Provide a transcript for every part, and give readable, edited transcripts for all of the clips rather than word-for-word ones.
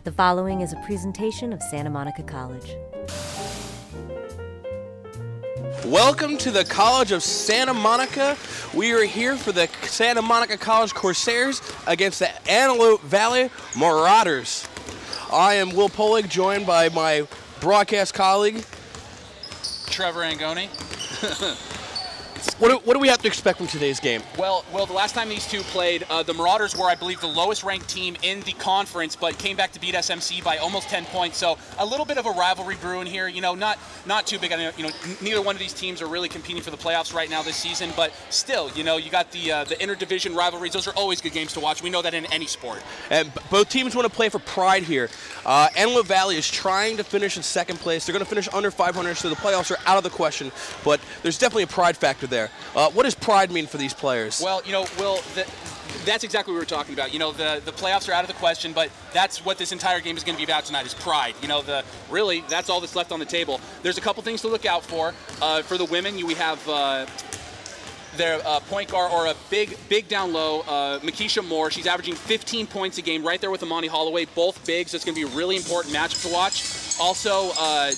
The following is a presentation of Santa Monica College. Welcome to the College of Santa Monica. We are here for the Santa Monica College Corsairs against the Antelope Valley Marauders. I am Will Polig, joined by my broadcast colleague, Trevor Angoni. What do we have to expect from today's game? Well, the last time these two played, the Marauders were, I believe, the lowest ranked team in the conference, but came back to beat SMC by almost 10 points. So a little bit of a rivalry brewing here. You know, not too big. You know, neither one of these teams are really competing for the playoffs right now this season, but still, you know, you got the interdivision rivalries. Those are always good games to watch. We know that in any sport. And both teams want to play for pride here. Antelope Valley is trying to finish in second place. They're going to finish under 500, so the playoffs are out of the question. But there's definitely a pride factor there. What does pride mean for these players? Well, you know, Will, that's exactly what we were talking about. You know, the playoffs are out of the question, but that's what this entire game is going to be about tonight is pride. You know, really, that's all that's left on the table. There's a couple things to look out for. For the women, we have their point guard, or a big down low, Makisha Moore. She's averaging 15 points a game, right there with Amani Holloway, both bigs. That's going to be a really important matchup to watch. Also,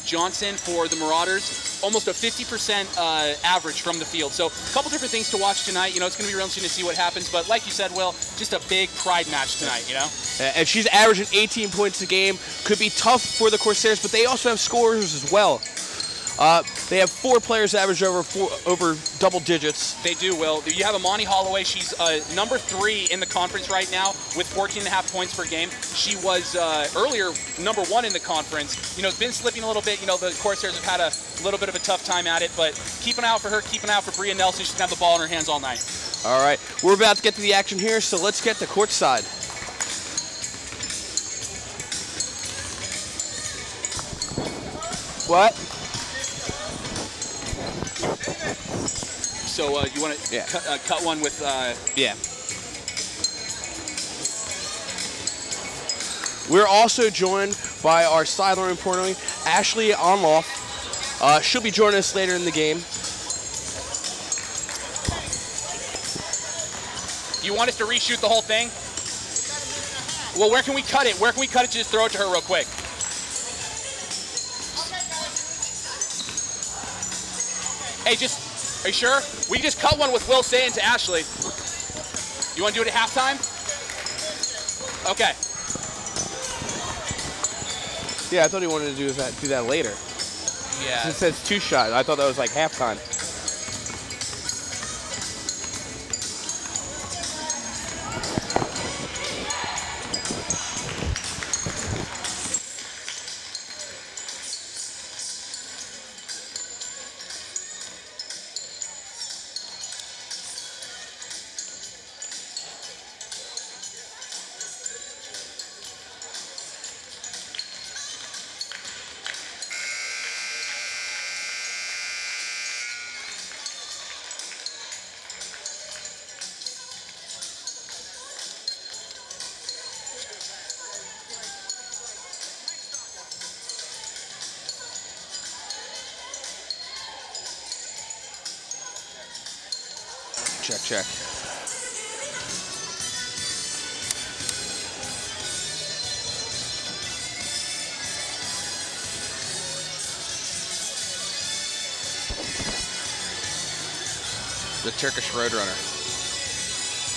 Johnson for the Marauders, almost a 50% average from the field. So a couple different things to watch tonight. You know, it's going to be real interesting to see what happens. But like you said, Will, just a big pride match tonight, you know? And she's averaging 18 points a game. Could be tough for the Corsairs, but they also have scorers as well. They have 4 players average over double digits. They do, Will. You have Amani Holloway. She's number 3 in the conference right now with 14.5 points per game. She was earlier number 1 in the conference. You know, it's been slipping a little bit. You know, the Corsairs have had a little bit of a tough time at it, but keep an eye out for her, keep an eye out for Bria Nelson. She's going to have the ball in her hands all night. All right, we're about to get to the action here, so let's get to courtside. What? So you want to cut one with... Yeah. We're also joined by our sideline reporter, Ashley Onloff. She'll be joining us later in the game. You want us to reshoot the whole thing? Well, where can we cut it? Where can we cut it to just throw it to her real quick? Hey, are you sure? We can just cut one with Will saying to Ashley. You want to do it at halftime? Okay. Yeah, I thought he wanted to do that later. Yeah. It says 2 shot. I thought that was like halftime. Check. The Turkish Roadrunner.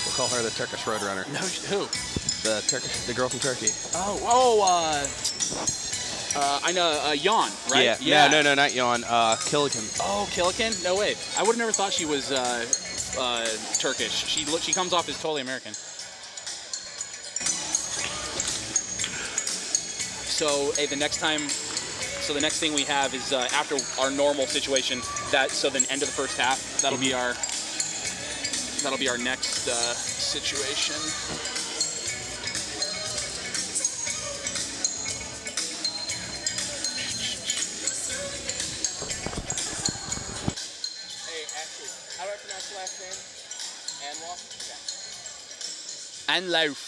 We'll call her the Turkish Roadrunner. No, who? The girl from Turkey. I know, Jan, right? Yeah. No, not Jan. Killican. Oh, Killican? No way. I would have never thought she was Turkish. She comes off as totally American. So, hey, the next thing we have is after our normal situation. So then end of the first half. That'll be our next situation. How do I pronounce your last name? Anloff? Okay. Anloff.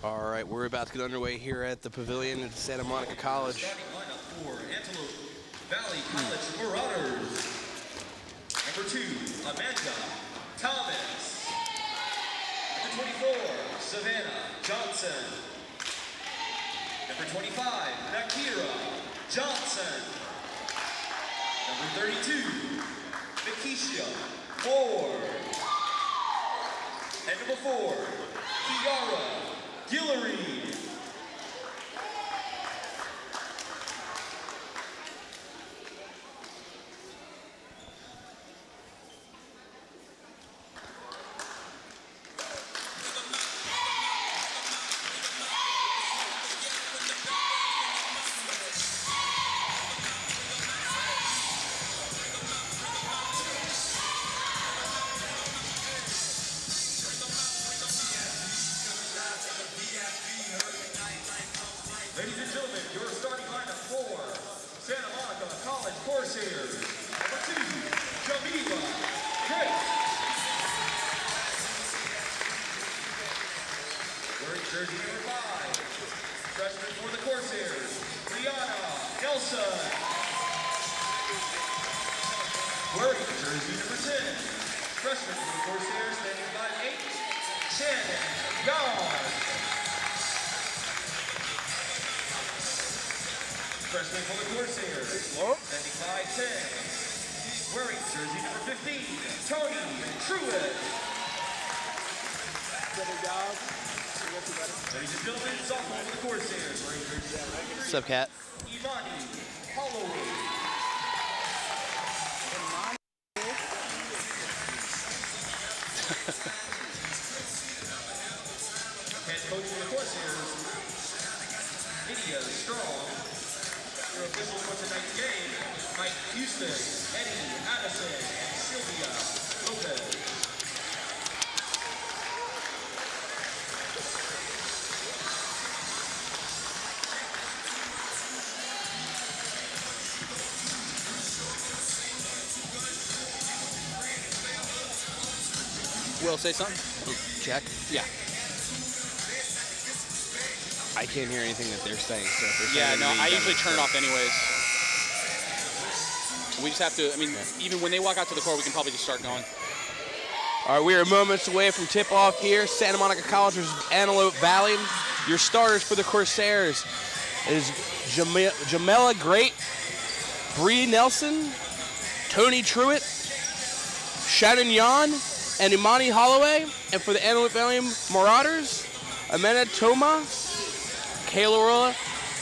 All right, we're about to get underway here at the pavilion at Santa Monica College. Starting lineup for Antelope Valley College Marauders. Number 2, Amanda Thomas. Number 24, Savannah Johnson. Number 25, Nakira Johnson. Number 32, Makisha Ford. And number 4, Kiara Guillory. Ladies and gentlemen, your starting lineup for Santa Monica College Corsairs. Number 2, Jamila Chris. Wearing jersey number 5, freshman for the Corsairs, Rihanna Nelson. Wearing jersey number 10, freshman for the Corsairs, standing 5'8", Shannon Yard. Freshman for the Corsairs, standing 5'10", wearing jersey number 15, Tony Truitt. Ladies and gentlemen, sophomore for the Corsairs, wearing jersey number 3, What's up, Cat? Imani Holloway. Head coach for the Corsairs, Lydia Strong. Your officials for tonight's game, Mike Houston, Eddie Addison, and Sylvia Lopez. Will, say something? Check. Yeah. I can't hear anything that they're saying. So if they're Yeah, saying no, anything, I that usually makes turn it sense. off anyways. We just have to, I mean, even when they walk out to the court, we can probably just start going. All right, we are moments away from tip-off here. Santa Monica College versus Antelope Valley. Your starters for the Corsairs is Jamela Great, Bree Nelson, Tony Truitt, Shannon Yan, and Imani Holloway. And for the Antelope Valley Marauders, Amanda Toma, Kayla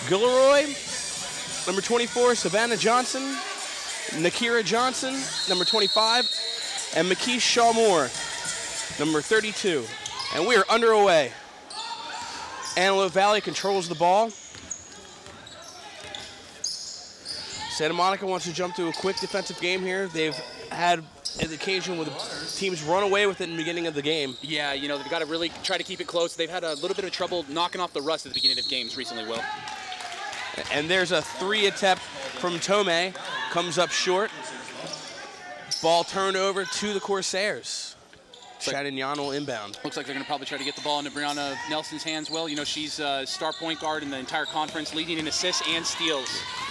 Gilroy, number 24, Savannah Johnson, Nakira Johnson, number 25, and McKee Shaw Moore, number 32. And we are underway. Antelope Valley controls the ball. Santa Monica wants to jump to a quick defensive game here. They've had an occasion where the teams run away with it in the beginning of the game. Yeah, you know, they've got to really try to keep it close. They've had a little bit of trouble knocking off the rust at the beginning of games recently, Will. And there's a 3 attempt from Tomei. Comes up short. Ball turned over to the Corsairs. Shannon Yan will inbound. Looks like they're going to probably try to get the ball into Brianna Nelson's hands, Will. You know, she's a star point guard in the entire conference, leading in assists and steals.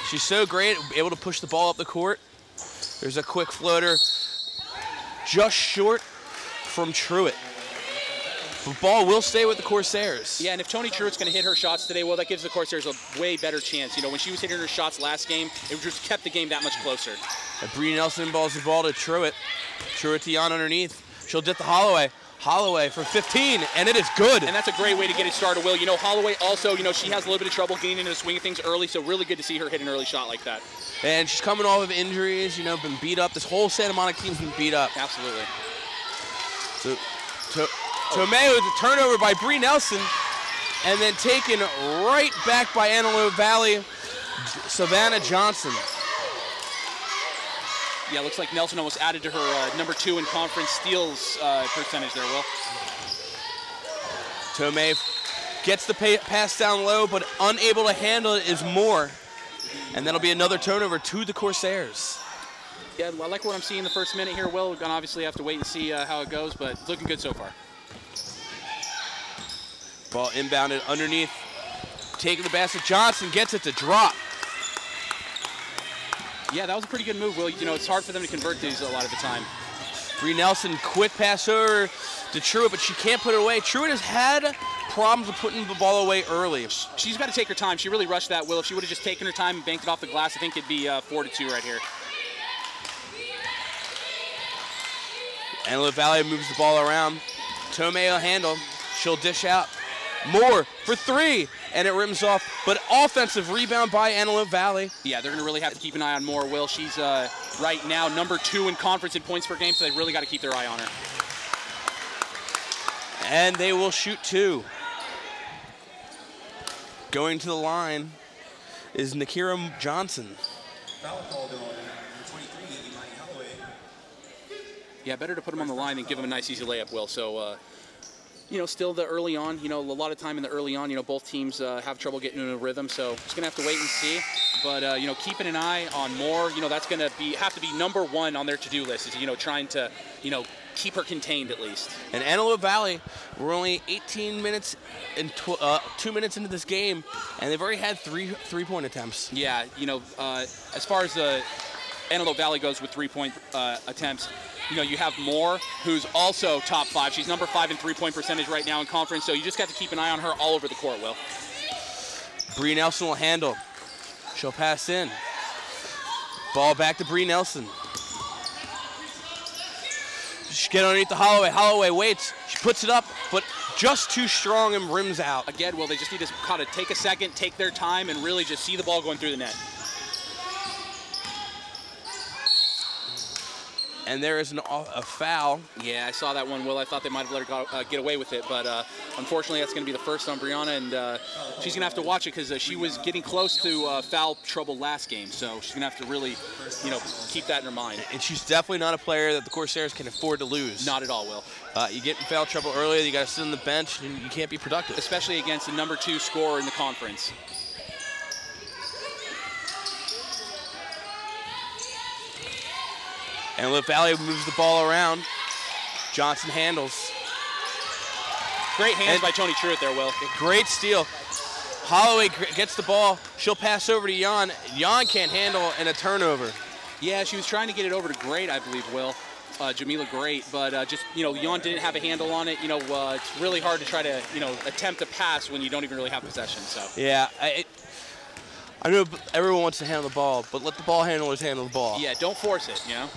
She's so great, able to push the ball up the court. There's a quick floater just short from Truitt. The ball will stay with the Corsairs. Yeah, and if Tony Truitt's going to hit her shots today, well, that gives the Corsairs a way better chance. You know, when she was hitting her shots last game, it just kept the game that much closer. And Bree Nelson balls the ball to Truitt. Truitt to Yan underneath. She'll dip to Holloway. Holloway for 15, and it is good. And that's a great way to get it started, Will. You know, Holloway also, you know, she has a little bit of trouble getting into the swing of things early, so really good to see her hit an early shot like that. And she's coming off of injuries, you know, been beat up. This whole Santa Monica team's been beat up. Absolutely. So, Tomei with a turnover by Bree Nelson, and then taken right back by Antelope Valley, Savannah Johnson. Yeah, looks like Nelson almost added to her number 2 in conference steals percentage there, Will. Tomei gets the pass down low, but unable to handle it is Moore. And that'll be another turnover to the Corsairs. Yeah, I like what I'm seeing the first minute here, Will. We're going to obviously have to wait and see how it goes, but it's looking good so far. Ball inbounded underneath. Taking the basket. Johnson gets it to drop. Yeah, that was a pretty good move, Will. You know, it's hard for them to convert these a lot of the time. Bree Nelson, quick pass over to Truitt, but she can't put it away. Truitt has had problems with putting the ball away early. She's got to take her time. She really rushed that, Will. If she would have just taken her time and banked it off the glass, I think it'd be 4-2 right here. Antelope Valley moves the ball around. Tomei will handle. She'll dish out. Moore for three, and it rims off. But offensive rebound by Antelope Valley. Yeah, they're going to really have to keep an eye on Moore, Will. She's right now #2 in conference in points per game, so they really got to keep their eye on her. And they will shoot two. Going to the line is Nakira Johnson. Foul called on 23, Mike Holloway. Yeah, better to put him on the line than give him a nice, easy layup, Will. So, you know, still the early on, you know, a lot of time in the early on, you know, both teams have trouble getting in a rhythm. So just going to have to wait and see. But, you know, keeping an eye on Moore, you know, that's going to have to be #1 on their to-do list is, you know, trying to, you know, keep her contained at least. And Antelope Valley, we're only 18 minutes and 2 minutes into this game, and they've already had three-point attempts. Yeah, you know, as far as the Antelope Valley goes with three-point attempts, you know, you have Moore, who's also top 5. She's #5 in three-point percentage right now in conference, so you just got to keep an eye on her all over the court, Will. Bree Nelson will handle. She'll pass in. Ball back to Bree Nelson. She get underneath the Holloway. Holloway waits. She puts it up, but just too strong and rims out. Again, Will, they just need to kind of take a second, take their time, and really just see the ball going through the net. And there is a foul. Yeah, I saw that one, Will. I thought they might have let her get away with it, but unfortunately that's going to be the first on Brianna, and she's going to have to watch it because she was getting close to foul trouble last game, so she's going to have to really, you know, keep that in her mind. And she's definitely not a player that the Corsairs can afford to lose. Not at all, Will. You get in foul trouble earlier, you got to sit on the bench, and you can't be productive. Especially against the #2 scorer in the conference. Antelope Valley moves the ball around. Johnson handles. Great hands by Tony Truitt there, Will. Great steal. Holloway gets the ball. She'll pass over to Jan. Jan can't handle, and a turnover. Yeah, she was trying to get it over to Great, I believe, Will. Jamila Great, but just, you know, Jan didn't have a handle on it. You know, it's really hard to try to, you know, attempt a pass when you don't even really have possession. So. Yeah, I know everyone wants to handle the ball, but let the ball handlers handle the ball. Yeah, don't force it, you know.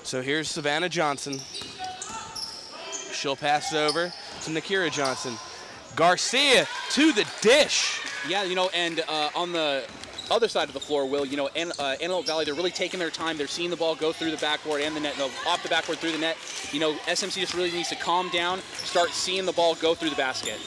So here's Savannah Johnson. She'll pass it over to Nakira Johnson. Garcia to the dish. Yeah, you know, and on the other side of the floor, Will, you know, Antelope Valley, they're really taking their time. They're seeing the ball go through the backboard and the net, no, off the backboard through the net. You know, SMC just really needs to calm down, start seeing the ball go through the basket.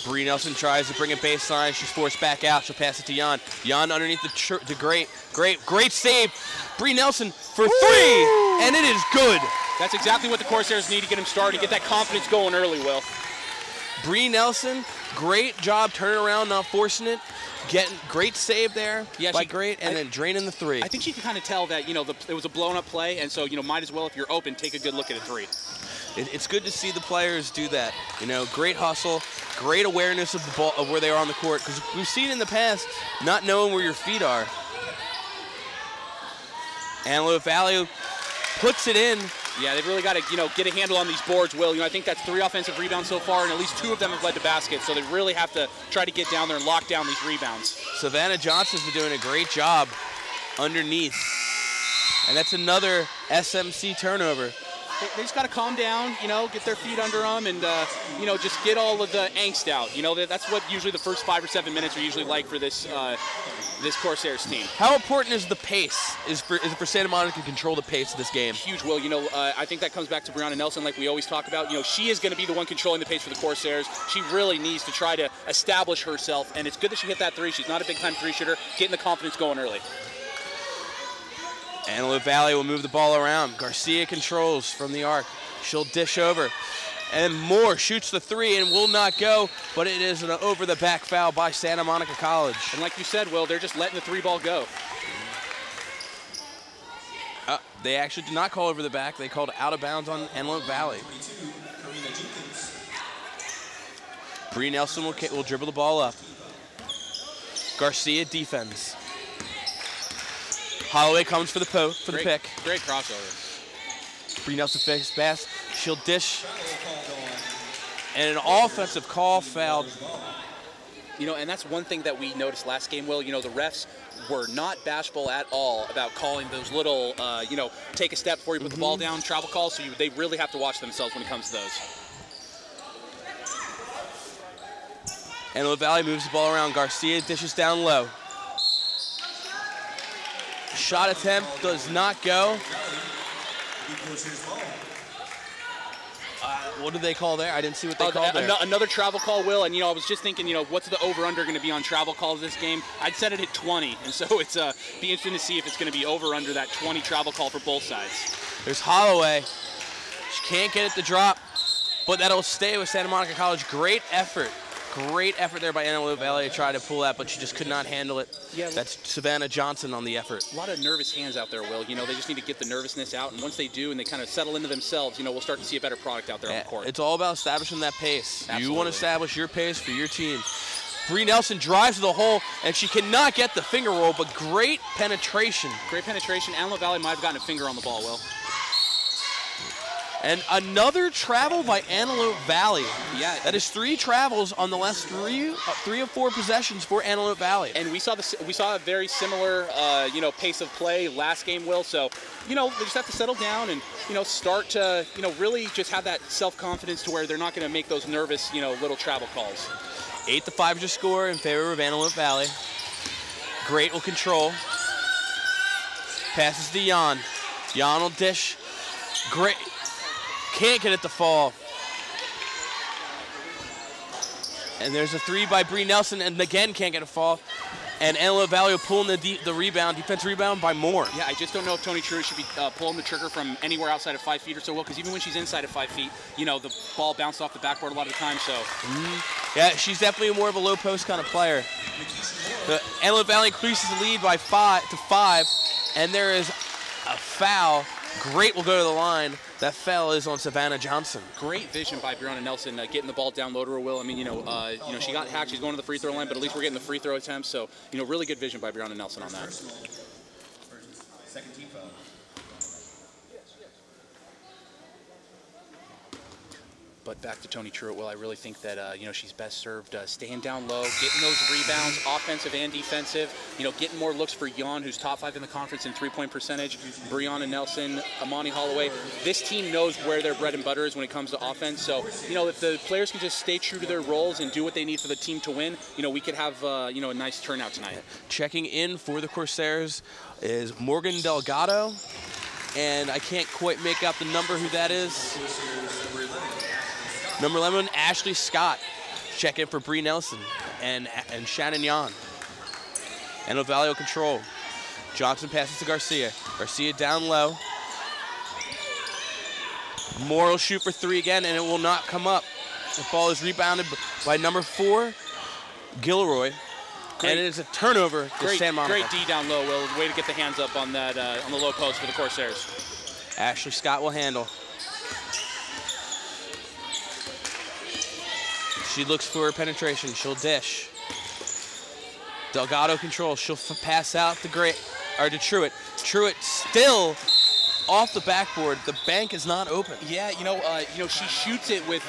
Bree Nelson tries to bring it baseline. She's forced back out. She'll pass it to Jan. Jan underneath the great save. Bree Nelson for three, and it is good. That's exactly what the Corsairs need to get them started, get that confidence going early, Will. Bree Nelson, great job turning around, not forcing it. Getting great save there by Great, and then draining the three. I think she can kind of tell that, you know, it was a blown-up play, and so, you know, might as well, if you're open, take a good look at a three. It's good to see the players do that. You know, great hustle, great awareness of the ball, of where they are on the court, because we've seen in the past not knowing where your feet are. Antelope Valley puts it in. Yeah, they've really got to, you know, get a handle on these boards, Will. You know, I think that's 3 offensive rebounds so far, and at least 2 of them have led to baskets, so they really have to try to get down there and lock down these rebounds. Savannah Johnson's been doing a great job underneath. And that's another SMC turnover. They just got to calm down, you know, get their feet under them, and, you know, just get all of the angst out. You know, that's what usually the first 5 or 7 minutes are usually like for this this Corsairs team. How important is the pace? Is it for Santa Monica to control the pace of this game? Huge, Will. You know, I think that comes back to Brianna Nelson, like we always talk about. You know, she is going to be the one controlling the pace for the Corsairs. She really needs to try to establish herself, and it's good that she hit that three. She's not a big-time three shooter, getting the confidence going early. Antelope Valley will move the ball around. Garcia controls from the arc. She'll dish over. And Moore shoots the three and will not go, but it is an over-the-back foul by Santa Monica College. And like you said, Will, they're just letting the 3-ball go. They actually did not call over the back. They called out of bounds on Antelope Valley. Bree Nelson will dribble the ball up. Garcia defends. Holloway comes for the pick. Great crossover. Bree Nelson fakes pass. She'll dish. And an offensive call fouled. You know, and that's one thing that we noticed last game, Will. You know, the refs were not bashful at all about calling those little, you know, take a step before you put the ball down travel calls. So they really have to watch themselves when it comes to those. Antelope Valley moves the ball around. Garcia dishes down low. Shot attempt does not go. What did they call there? I didn't see what they called there. Another travel call, Will. And, you know, I was just thinking, you know, what's the over-under going to be on travel calls this game? I'd set it at 20. And so it's be interesting to see if it's going to be over-under that 20 travel call for both sides. There's Holloway. She can't get it to drop, but that'll stay with Santa Monica College. Great effort. Great effort there by Antelope Valley to try to pull that, but she just could not handle it. Yeah, that's Savannah Johnson on the effort. A lot of nervous hands out there, Will. You know, they just need to get the nervousness out, and once they do and they kind of settle into themselves, you know, we'll start to see a better product out there on the court. It's all about establishing that pace. Absolutely. You want to establish your pace for your team. Bree Nelson drives to the hole, and she cannot get the finger roll, but great penetration. Great penetration. Antelope Valley might have gotten a finger on the ball, Will. And another travel by Antelope Valley. Yeah. That is 3 travels on the last three of 4 possessions for Antelope Valley. And we saw a very similar, you know, pace of play last game, Will. So, you know, they just have to settle down and, you know, start to, you know, really just have that self-confidence to where they're not going to make those nervous, you know, little travel calls. 8-5 is your score in favor of Antelope Valley. Great will control. Passes to Jan. Jan will dish. Great. Can't get it to fall. And there's a 3 by Bree Nelson, and again can't get it to fall. And Antelope Valley will pull in the rebound, defense rebound by Moore. Yeah, I just don't know if Tony Truitt should be pulling the trigger from anywhere outside of 5 feet or so, Will, because even when she's inside of 5 feet, you know, the ball bounced off the backboard a lot of the time, so. Yeah, she's definitely more of a low post kind of player. The Antelope Valley increases the lead by 5, and there is a foul. Great will go to the line. That foul is on Savannah Johnson. Great vision by Brianna Nelson getting the ball down low to her, Will. I mean, you know, she got hacked. She's going to the free throw line, but at least we're getting the free throw attempts. So, you know, really good vision by Brianna Nelson on that. Second team foul. But back to Tony Truitt, Will, I really think that, you know, she's best served staying down low, getting those rebounds, offensive and defensive, you know, getting more looks for Jan, who's top 5 in the conference in three-point percentage, Brianna Nelson, Amani Holloway. This team knows where their bread and butter is when it comes to offense. So, you know, if the players can just stay true to their roles and do what they need for the team to win, you know, we could have, you know, a nice turnout tonight. Checking in for the Corsairs is Morgan Delgado, and I can't quite make out the number who that is. Number 11, Ashley Scott. Check in for Bree Nelson and Shannon Yan. Antelope Valley will control. Johnson passes to Garcia. Garcia down low. Moore will shoot for 3 again, and it will not come up. The ball is rebounded by number 4, Gilroy. And it is a turnover to Santa Monica. Great D down low, Will. Way to get the hands up on that on the low post for the Corsairs. Ashley Scott will handle. She looks for penetration. She'll dish. Delgado controls. She'll pass out to Truitt. Truitt still off the backboard. The bank is not open. Yeah, you know, she shoots it with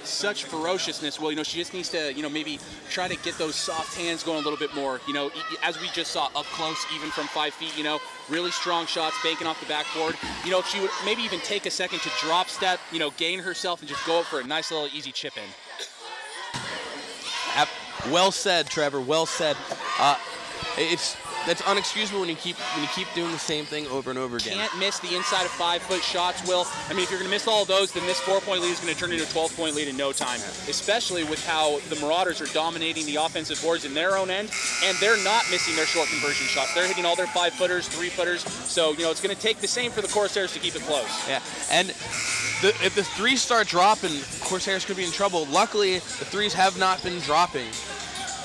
such ferociousness. Well, you know, she just needs to, you know, maybe try to get those soft hands going a little bit more. You know, as we just saw up close, even from 5 feet, you know, really strong shots, banking off the backboard. You know, if she would maybe even take a second to drop step, you know, gain herself and just go up for a nice little easy chip in. Well said, Trevor. Well said. That's unexcusable when you keep doing the same thing over and over again. Can't miss the inside of 5-foot shots, Will. I mean, if you're going to miss all of those, then this 4-point lead is going to turn into a 12-point lead in no time. Especially with how the Marauders are dominating the offensive boards in their own end, and they're not missing their short conversion shots. They're hitting all their 5-footers, 3-footers. So, you know, it's going to take the same for the Corsairs to keep it close. Yeah, and if the 3s start dropping, Corsairs could be in trouble. Luckily, the 3s have not been dropping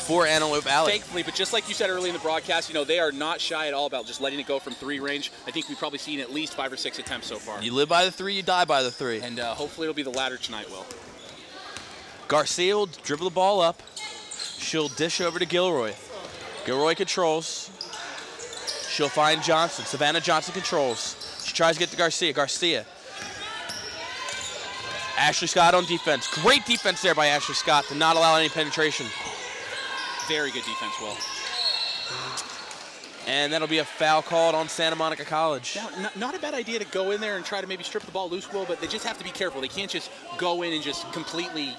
for Antelope Valley. Thankfully, but just like you said early in the broadcast, you know, they are not shy at all about just letting it go from 3 range. I think we've probably seen at least 5 or 6 attempts so far. You live by the 3, you die by the 3. And hopefully it'll be the latter tonight, Will. Garcia will dribble the ball up. She'll dish over to Gilroy. Gilroy controls. She'll find Johnson. Savannah Johnson controls. She tries to get to Garcia. Garcia. Ashley Scott on defense. Great defense there by Ashley Scott to not allow any penetration. Very good defense, Will. And that'll be a foul called on Santa Monica College. Now, not a bad idea to go in there and try to maybe strip the ball loose, Will, but they just have to be careful. They can't just go in and just completely,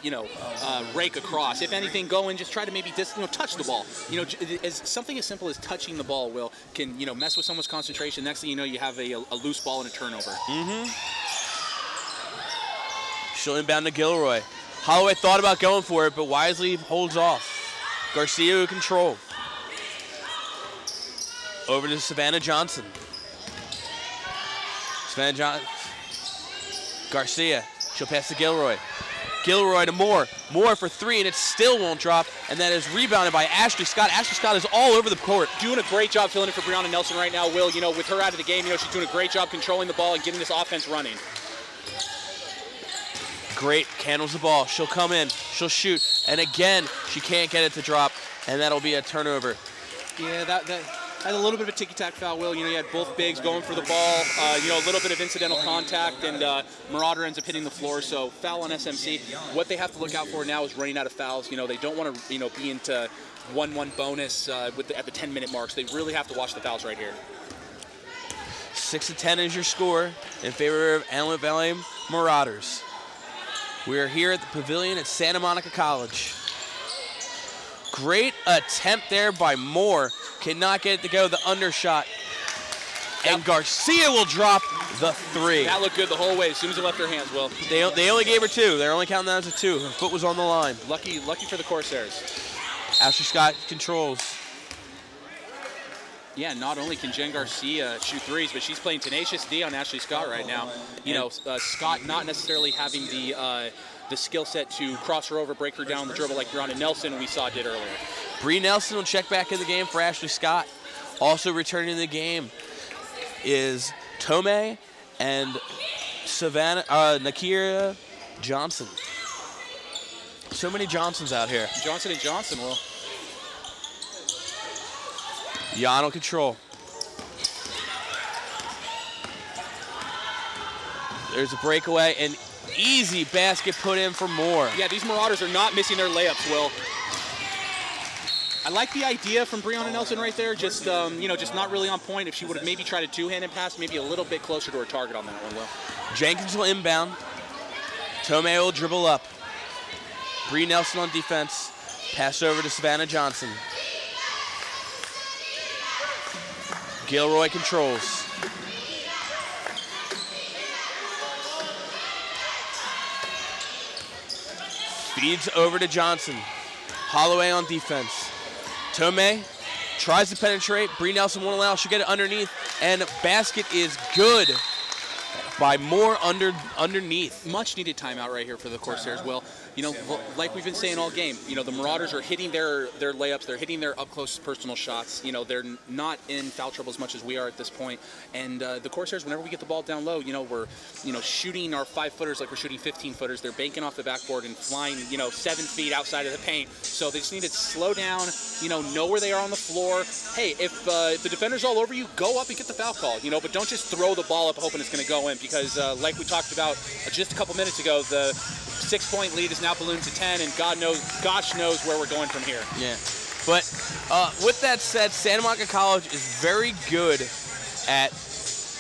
rake across. If anything, go in, just try to maybe just, touch the ball. Something as simple as touching the ball, Will, can, mess with someone's concentration. Next thing you know, you have a loose ball and a turnover. She'll inbound to Gilroy. Holloway thought about going for it, but wisely holds off. Garcia with control. Over to Savannah Johnson. Savannah Johnson. Garcia. She'll pass to Gilroy. Gilroy to Moore. Moore for three, and it still won't drop. And that is rebounded by Ashley Scott. Ashley Scott is all over the court. Doing a great job filling in for Brianna Nelson right now, Will. With her out of the game, she's doing a great job controlling the ball and getting this offense running. Great, handles the ball. She'll come in, she'll shoot, and again, she can't get it to drop, and that'll be a turnover. Yeah, that had a little bit of a ticky-tack foul, Will. You had both bigs going for the ball, a little bit of incidental contact, and Marauder ends up hitting the floor, so foul on SMC. What they have to look out for now is running out of fouls. They don't want to, be into 1-1 bonus at the 10-minute marks. They really have to watch the fouls right here. 6-10 is your score in favor of Antelope Valley Marauders. We are here at the pavilion at Santa Monica College. Great attempt there by Moore. Cannot get it to go, the undershot. And Garcia will drop the three. That looked good the whole way as soon as it left her hands, Will. They only gave her two. They're only counting that as a two. Her foot was on the line. Lucky for the Corsairs. Ashley Scott controls. Yeah, not only can Jen Garcia shoot threes, but she's playing tenacious D on Ashley Scott right now. Scott not necessarily having the skill set to cross her over, break her down the dribble like Brianna Nelson we saw did earlier. Bree Nelson will check back in the game for Ashley Scott. Also returning to the game is Tomei and Savannah Nakira Johnson. So many Johnsons out here. Johnson and Johnson, Will. Yano control. There's a breakaway, and easy basket put in for Moore. Yeah, these Marauders are not missing their layups, Will. I like the idea from Brianna Nelson right there, just not really on point. If she would have maybe tried a two-handed pass, maybe a little bit closer to her target on that one, Will. Jenkins will inbound. Tomei will dribble up. Bree Nelson on defense. Pass over to Savannah Johnson. Gilroy controls. Feeds over to Johnson. Holloway on defense. Tomei tries to penetrate. Bree Nelson won't allow. She'll get it underneath. And basket is good by Moore underneath. Much needed timeout right here for the Corsairs, Will. Like we've been saying all game, the Marauders are hitting their layups, they're hitting their up-close personal shots. They're not in foul trouble as much as we are at this point. And the Corsairs, whenever we get the ball down low, we're, shooting our 5-footers like we're shooting 15-footers. They're banking off the backboard and flying, 7 feet outside of the paint. So they just need to slow down, know where they are on the floor. Hey, if the defender's all over you, go up and get the foul call, but don't just throw the ball up hoping it's going to go in, because like we talked about just a couple minutes ago, the 6-point lead is now ballooned to 10, and gosh knows where we're going from here. Yeah, but with that said, Santa Monica College is very good at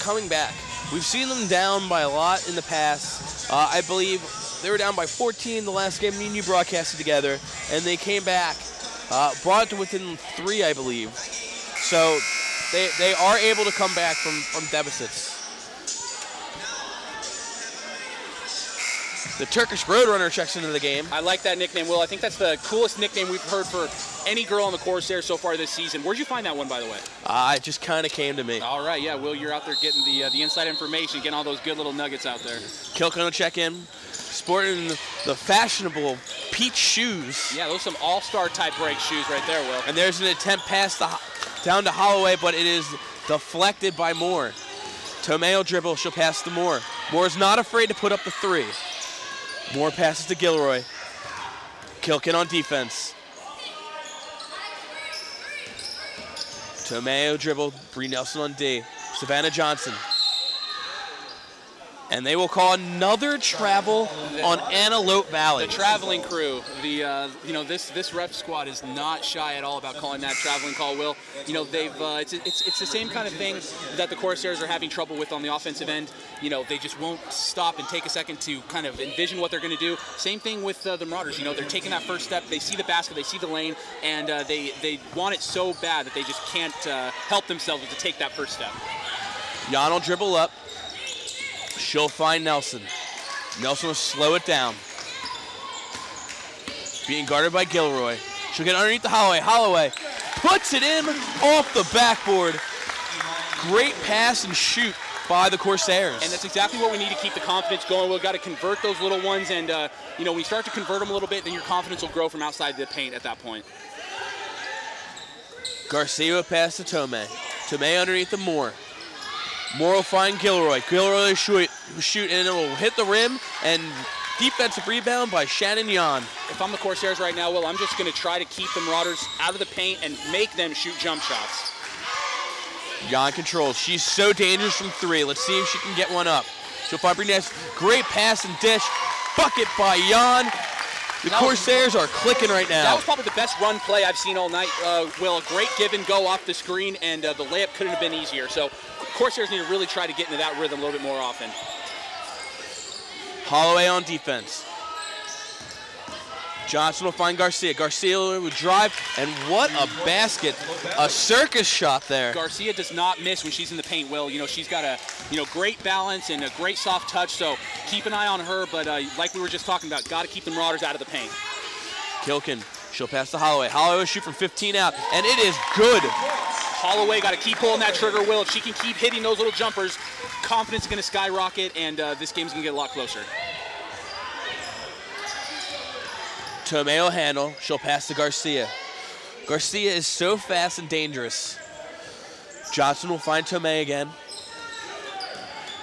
coming back. We've seen them down by a lot in the past. I believe they were down by 14 the last game me and you broadcasted together, and they came back, brought it to within 3, I believe. So they are able to come back from deficits. The Turkish Roadrunner checks into the game. I like that nickname, Will. I think that's the coolest nickname we've heard for any girl on the Corsairs so far this season. Where'd you find that one, by the way? It just kind of came to me. All right, yeah, Will, you're out there getting the inside information, getting all those good little nuggets out there. Kilken will check in, sporting the fashionable peach shoes. Yeah, those are some all-star type break shoes right there, Will. And there's an attempt pass down to Holloway, but it is deflected by Moore. Tomei will dribble, she'll pass to Moore. Moore's not afraid to put up the 3. Moore passes to Gilroy. Kilkin on defense. Tomeo dribble, Bree Nelson on D. Savannah Johnson. And they will call another travel on Antelope Valley. The traveling crew. This ref squad is not shy at all about calling that traveling call. Will, it's the same kind of thing that the Corsairs are having trouble with on the offensive end. They just won't stop and take a second to kind of envision what they're going to do. Same thing with the Marauders. They're taking that first step. They see the basket, they see the lane, and they want it so bad that they just can't help themselves to take that first step. Jan will dribble up. She'll find Nelson. Nelson will slow it down. Being guarded by Gilroy. She'll get underneath the Holloway. Holloway puts it in off the backboard. Great pass and shoot by the Corsairs. And that's exactly what we need to keep the confidence going. We've got to convert those little ones, and when you start to convert them a little bit, then your confidence will grow from outside the paint at that point. Garcia pass to Tomei. Tomei underneath the Moore. Moore will find Gilroy. Gilroy will shoot, and it will hit the rim, and defensive rebound by Shannon Yan. If I'm the Corsairs right now, Will, I'm just going to try to keep the Marauders out of the paint and make them shoot jump shots. Yan controls. She's so dangerous from three. Let's see if she can get one up. She'll find Brunez. Great pass and dish. Bucket by Yan. The Corsairs are clicking right now. That was probably the best run play I've seen all night. Will, a great give and go off the screen, and the layup couldn't have been easier. So Corsairs need to really try to get into that rhythm a little bit more often. Holloway on defense. Johnson will find Garcia. Garcia will drive, and what a basket. A circus shot there. Garcia does not miss when she's in the paint, Will. She's got a great balance and a great soft touch, so keep an eye on her, but like we were just talking about, got to keep the Marauders out of the paint. Kilkin, she'll pass to Holloway. Holloway will shoot from 15 out, and it is good. Holloway got to keep pulling that trigger, Will. If she can keep hitting those little jumpers, confidence is going to skyrocket, and this game's going to get a lot closer. Tomei will handle. She'll pass to Garcia. Garcia is so fast and dangerous. Johnson will find Tomei again.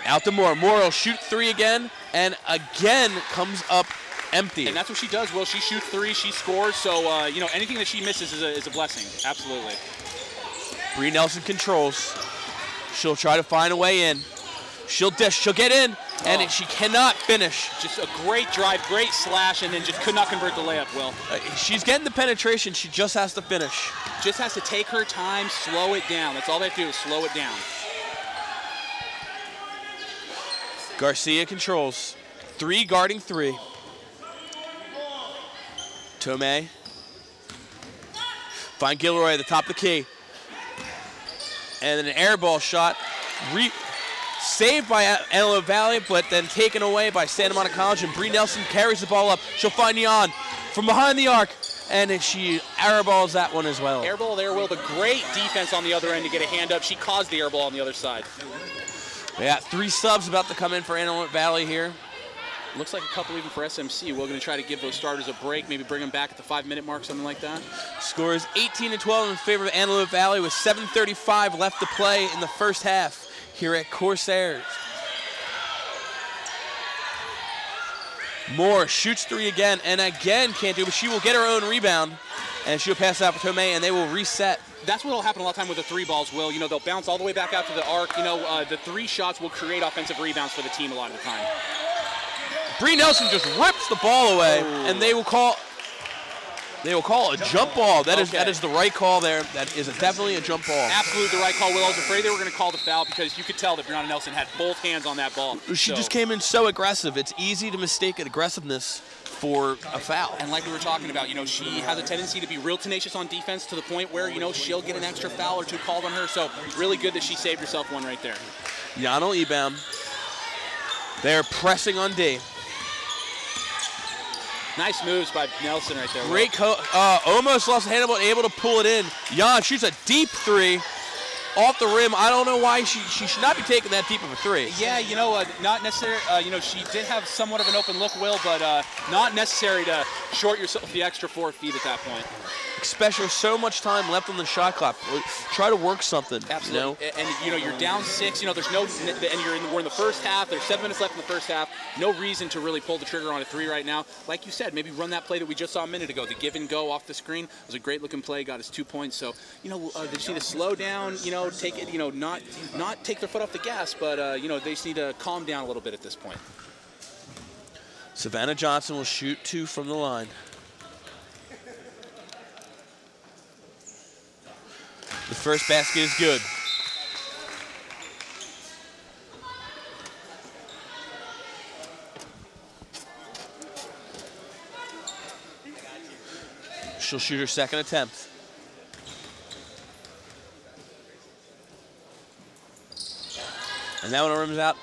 Out to Moore. Moore will shoot three again, and again comes up empty. And that's what she does, Will. She shoots three, she scores, so anything that she misses is a blessing. Absolutely. Bree Nelson controls. She'll try to find a way in. She'll dish, she'll get in, and she cannot finish. Just a great drive, great slash, and then just could not convert the layup, Will. She's getting the penetration, she just has to finish. Just has to take her time, slow it down. That's all they have to do is slow it down. Garcia controls. Three guarding three. Tomei. Find Gilroy at the top of the key. And then an air ball shot. Saved by Antelope Valley, but then taken away by Santa Monica College, and Bree Nelson carries the ball up. She'll find Yan from behind the arc, and she airballs that one as well. Airball there, Will, but great defense on the other end to get a hand up. She caused the airball on the other side. We got three subs about to come in for Antelope Valley here. Looks like a couple even for SMC. We're going to try to give those starters a break, maybe bring them back at the 5-minute mark, something like that. Score is 18-12 in favor of Antelope Valley with 7:35 left to play in the first half here at Corsairs. Moore shoots three again, and again can't do it, but she will get her own rebound, and she'll pass out for Tomei, and they will reset. That's what will happen a lot of time with the three balls, Will. They'll bounce all the way back out to the arc. The three shots will create offensive rebounds for the team a lot of the time. Bree Nelson just rips the ball away, and they will call a jump ball. That is the right call there. That is definitely a jump ball. Absolutely the right call, Will. I was afraid they were going to call the foul because you could tell that Brianna Nelson had both hands on that ball. She just came in so aggressive. It's easy to mistake aggressiveness for a foul. And like we were talking about, she has a tendency to be real tenacious on defense to the point where, she'll get an extra foul or two called on her. So really good that she saved herself one right there. Yano Ebam. They're pressing on D. Nice moves by Nelson right there. Great, almost lost the handle, but able to pull it in. Jan shoots a deep three, off the rim. I don't know why she should not be taking that deep of a three. Yeah, not necessary. She did have somewhat of an open look, Will, but not necessary to short yourself the extra 4 feet at that point. Especially so much time left on the shot clock. Try to work something. Absolutely. And you're down 6. There's no, and we're in the first half. There's 7 minutes left in the first half. No reason to really pull the trigger on a 3 right now. Like you said, maybe run that play that we just saw a minute ago. The give and go off the screen. It was a great looking play. Got us 2 points. So they just need to slow down. Take it. Not take their foot off the gas, but they just need to calm down a little bit at this point. Savannah Johnson will shoot 2 from the line. The first basket is good. She'll shoot her second attempt. And that one rims out.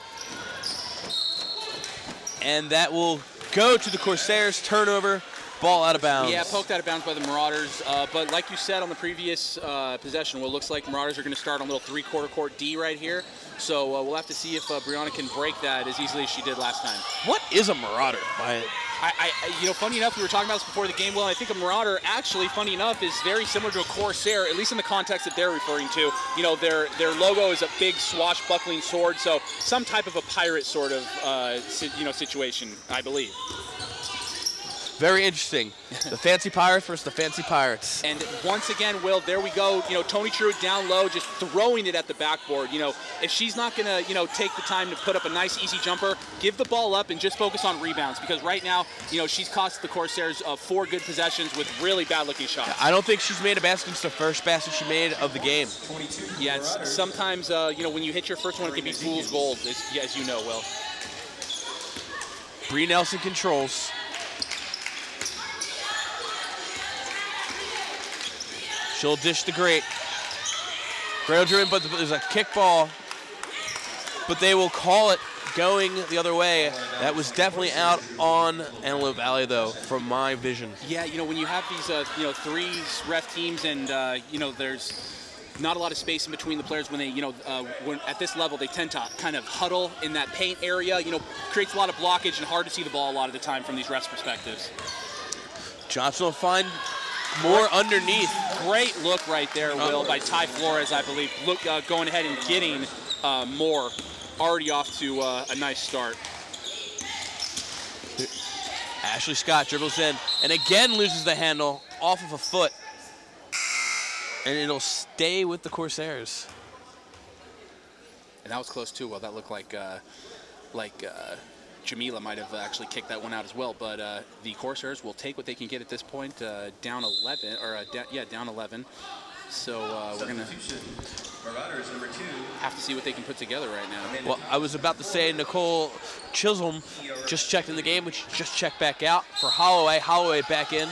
And that will go to the Corsairs. Turnover. Ball out of bounds. Yeah, poked out of bounds by the Marauders. But like you said on the previous possession, well, it looks like Marauders are going to start on a little 3/4 court D right here. So we'll have to see if Brianna can break that as easily as she did last time. What is a Marauder? Funny enough, we were talking about this before the game. Well, I think a Marauder, actually, funny enough, is very similar to a Corsair, at least in the context that they're referring to. Their logo is a big swashbuckling sword, so some type of a pirate sort of situation, I believe. Very interesting. The fancy pirates versus the fancy pirates. And once again, Will, there we go. Tony Truitt down low, just throwing it at the backboard. If she's not going to, take the time to put up a nice, easy jumper, give the ball up and just focus on rebounds. Because right now, she's cost the Corsairs 4 good possessions with really bad-looking shots. I don't think she's made a basket since the first basket she made of the game. Yeah, sometimes, when you hit your first one, it can be fool's gold, as you know, Will. Bree Nelson controls. She'll dish the Great. Great will driven, but there's a kick ball. But they will call it going the other way. That was definitely out on Antelope Valley, though, from my vision. Yeah, when you have these, 3 ref teams and, there's not a lot of space in between the players when they, when at this level, they tend to kind of huddle in that paint area, creates a lot of blockage and hard to see the ball a lot of the time from these refs' perspectives. Johnson will find more underneath. Great look right there, Will, by Ty Flores, I believe. Going ahead and getting more. Already off to a nice start. Ashley Scott dribbles in and again loses the handle off of a foot. And it'll stay with the Corsairs. And that was close too. Well, that looked like Jamila might have actually kicked that one out as well, but the Corsairs will take what they can get at this point, down 11, or down 11. So we're gonna have to see what they can put together right now. Well, I was about to say Nicole Chisholm just checked in the game, which just checked back out for Holloway. Holloway back in.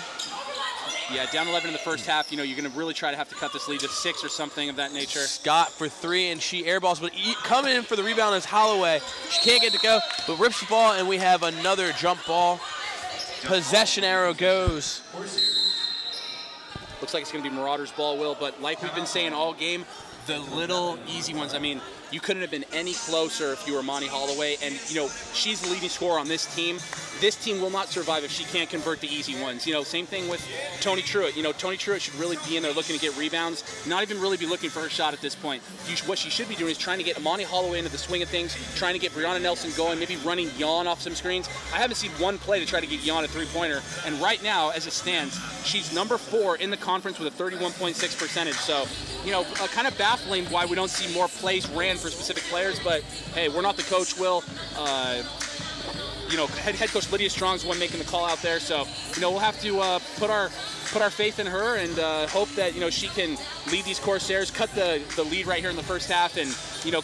Yeah, down 11 in the first half. You're going to really try to have to cut this lead to 6 or something of that nature. Scott for 3, and she airballs, but coming in for the rebound is Holloway. She can't get to go, but rips the ball, and we have another jump ball. Possession arrow goes. Looks like it's going to be Marauders ball, Will, but like we've been saying all game, the little easy ones, I mean, you couldn't have been any closer if you were Monty Holloway, and, she's the leading scorer on this team. This team will not survive if she can't convert the easy ones. Same thing with Tony Truitt. Tony Truitt should really be in there looking to get rebounds, not even really be looking for her shot at this point. What she should be doing is trying to get Monty Holloway into the swing of things, trying to get Brianna Nelson going, maybe running Jan off some screens. I haven't seen one play to try to get Jan a three-pointer, and right now, as it stands, she's number 4 in the conference with a 31.6 percentage. So, kind of baffling why we don't see more plays ran for specific players, but hey, we're not the coach, Will. Head coach Lydia Strong's the one making the call out there, so we'll have to put our faith in her and hope that she can lead these Corsairs, cut the lead right here in the first half, and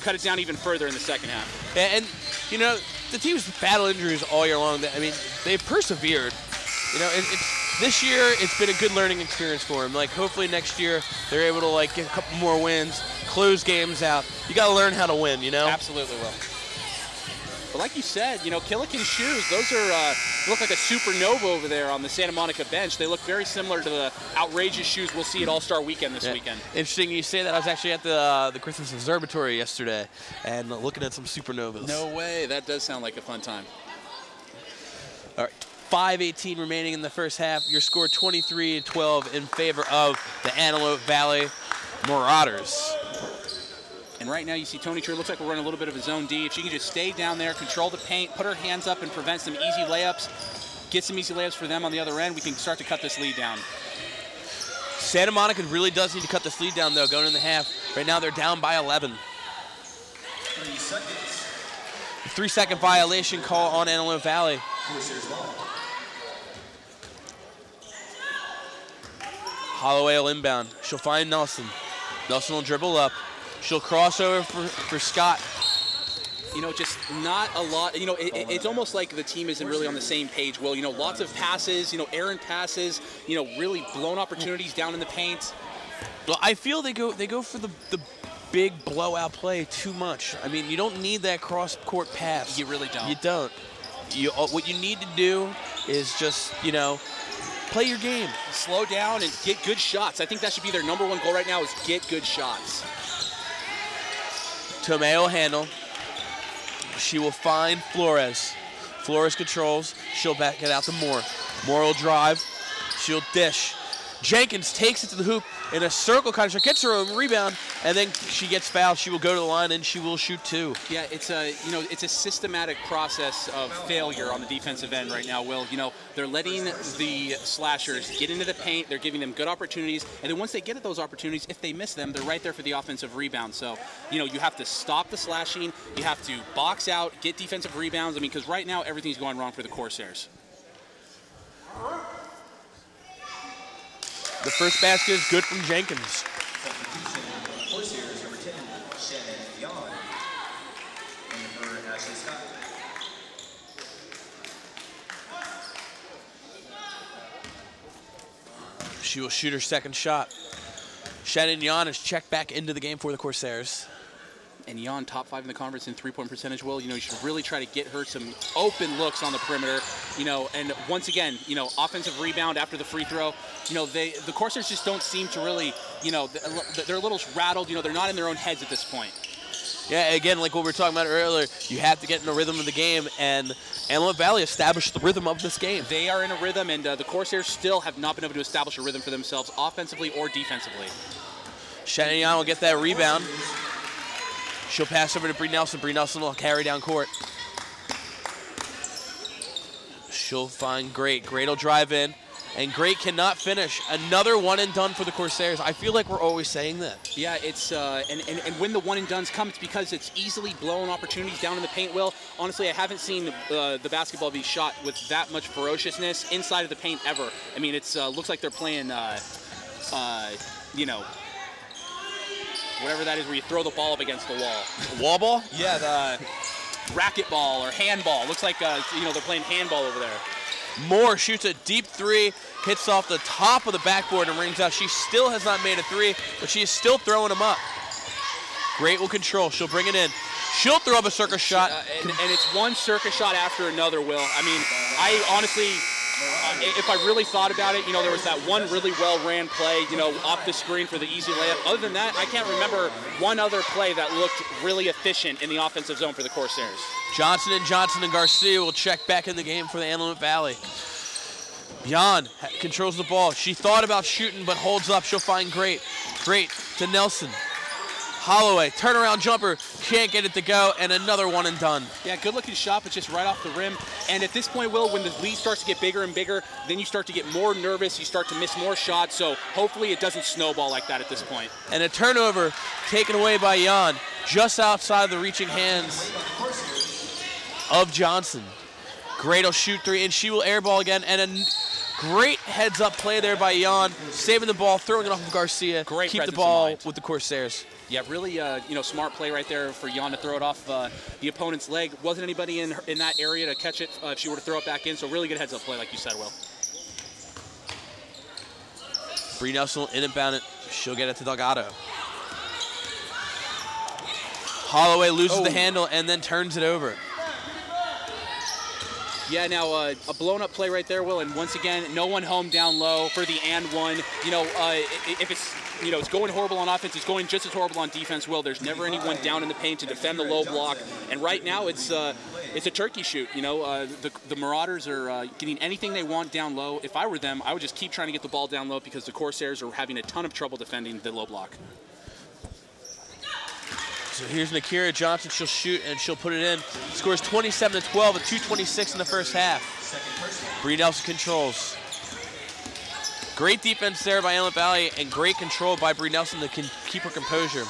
cut it down even further in the second half. And the team's battle injuries all year long. I mean, they've persevered. This year it's been a good learning experience for them. Hopefully next year they're able to get a couple more wins, close games out. You got to learn how to win. Absolutely will. But like you said, you know, Killican's shoes, those are look like a supernova over there on the Santa Monica bench. They look very similar to the outrageous shoes we'll see at All-Star Weekend this weekend. Interesting you say that. I was actually at the Christmas Observatory yesterday and looking at some supernovas. No way. That does sound like a fun time. All right. 5:18 remaining in the first half. Your score 23-12 in favor of the Antelope Valley Marauders. And right now you see Tony Trier looks like we're running a little bit of a zone D. If she can just stay down there, control the paint, put her hands up and prevent some easy layups, get some easy layups for them on the other end, we can start to cut this lead down. Santa Monica really does need to cut this lead down, though, going in the half. Right now they're down by 11. 3 seconds. 3-second violation call on Antelope Valley. Holloway will inbound. She'll find Nelson. Nelson will dribble up. She'll cross over for Scott. You know, just not a lot. You know, it's almost like the team isn't really on the same page, Will. You know, lots of passes, you know, errant passes, you know, really blown opportunities down in the paint. Well, I feel they go for the big blowout play too much. I mean, you don't need that cross-court pass. You really don't. You don't. What you need to do is just, you know, play your game. Slow down and get good shots. I think that should be their #1 goal right now is get good shots. Tomeo will handle. She will find Flores. Flores controls. She'll back it out to Moore. Moore will drive. She'll dish. Jenkins takes it to the hoop in a circle kind of shot, gets her own rebound, and then she gets fouled. She will go to the line and she will shoot 2. Yeah, it's a it's a systematic process of failure on the defensive end right now, Will. You know, they're letting the slashers get into the paint. They're giving them good opportunities, and then once they get at those opportunities, if they miss them, they're right there for the offensive rebound. So, you know, you have to stop the slashing. You have to box out, get defensive rebounds. I mean, because right now everything's going wrong for the Corsairs. The first basket is good from Jenkins. Corsairs, number 10, Shannon Yon. And for Ashley Scott. She will shoot her second shot. Shannon Yon is checked back into the game for the Corsairs. And Yon, top 5 in the conference in three-point percentage, Will. You know, you should really try to get her some open looks on the perimeter. You know, and once again, you know, offensive rebound after the free throw. You know, the Corsairs just don't seem to really, you know, they're a little rattled. You know, they're not in their own heads at this point. Yeah, again, like what we were talking about earlier, you have to get in the rhythm of the game, and Antelope Valley established the rhythm of this game. They are in a rhythm, and the Corsairs still have not been able to establish a rhythm for themselves offensively or defensively. Shannon Yon will get that rebound. She'll pass over to Bree Nelson. Bree Nelson will carry down court. She'll find Great. Great will drive in, and Great cannot finish. Another one and done for the Corsairs. I feel like we're always saying that. Yeah, it's and when the one and dones come, it's because it's easily blown opportunities down in the paint. Will, honestly, I haven't seen the basketball be shot with that much ferociousness inside of the paint ever. I mean, it's looks like they're playing, you know, whatever that is, where you throw the ball up against the wall. Wall ball? Yeah, the racquetball or handball. Looks like you know, they're playing handball over there. Moore shoots a deep 3, hits off the top of the backboard and rings out. She still has not made a 3, but she is still throwing them up. Great will control. She'll bring it in. She'll throw up a circus shot. And it's one circus shot after another, Will. I mean, I honestly, if I really thought about it, you know, there was that one really well-ran play, you know, off the screen for the easy layup. Other than that, I can't remember one other play that looked really efficient in the offensive zone for the Corsairs. Johnson and Garcia will check back in the game for the Antelope Valley. Yon controls the ball. She thought about shooting, but holds up. She'll find Great. Great to Nelson. Holloway, turnaround jumper, can't get it to go, and another one and done. Yeah, good-looking shot, but just right off the rim. And at this point, Will, when the lead starts to get bigger and bigger, then you start to get more nervous. You start to miss more shots, so hopefully it doesn't snowball like that at this point. And a turnover taken away by Yon, just outside the reaching hands of Johnson. Great will shoot 3, and she will airball again, and a great heads-up play there by Yon, saving the ball, throwing it off of Garcia. Great keep the presence ball of mind. with the Corsairs. Yeah, really, you know, smart play right there for Yon to throw it off the opponent's leg. Wasn't anybody in that area to catch it if she were to throw it back in, so really good heads-up play, like you said, Will. Bree Nelson will inbound it. She'll get it to Delgado. Holloway loses the handle and then turns it over. Yeah, now a blown-up play right there, Will, and once again, no one home down low for the and one. You know, if it's it's going horrible on offense, it's going just as horrible on defense, Will. There's never anyone down in the paint to defend the low block, and right now it's a turkey shoot. You know, the Marauders are getting anything they want down low. If I were them, I would just keep trying to get the ball down low because the Corsairs are having a ton of trouble defending the low block. So here's Nakira Johnson. She'll shoot and she'll put it in. Scores 27-12 with 2:26 in the first half. Bree Nelson controls. Great defense there by Antelope Valley and great control by Bree Nelson to keep her composure.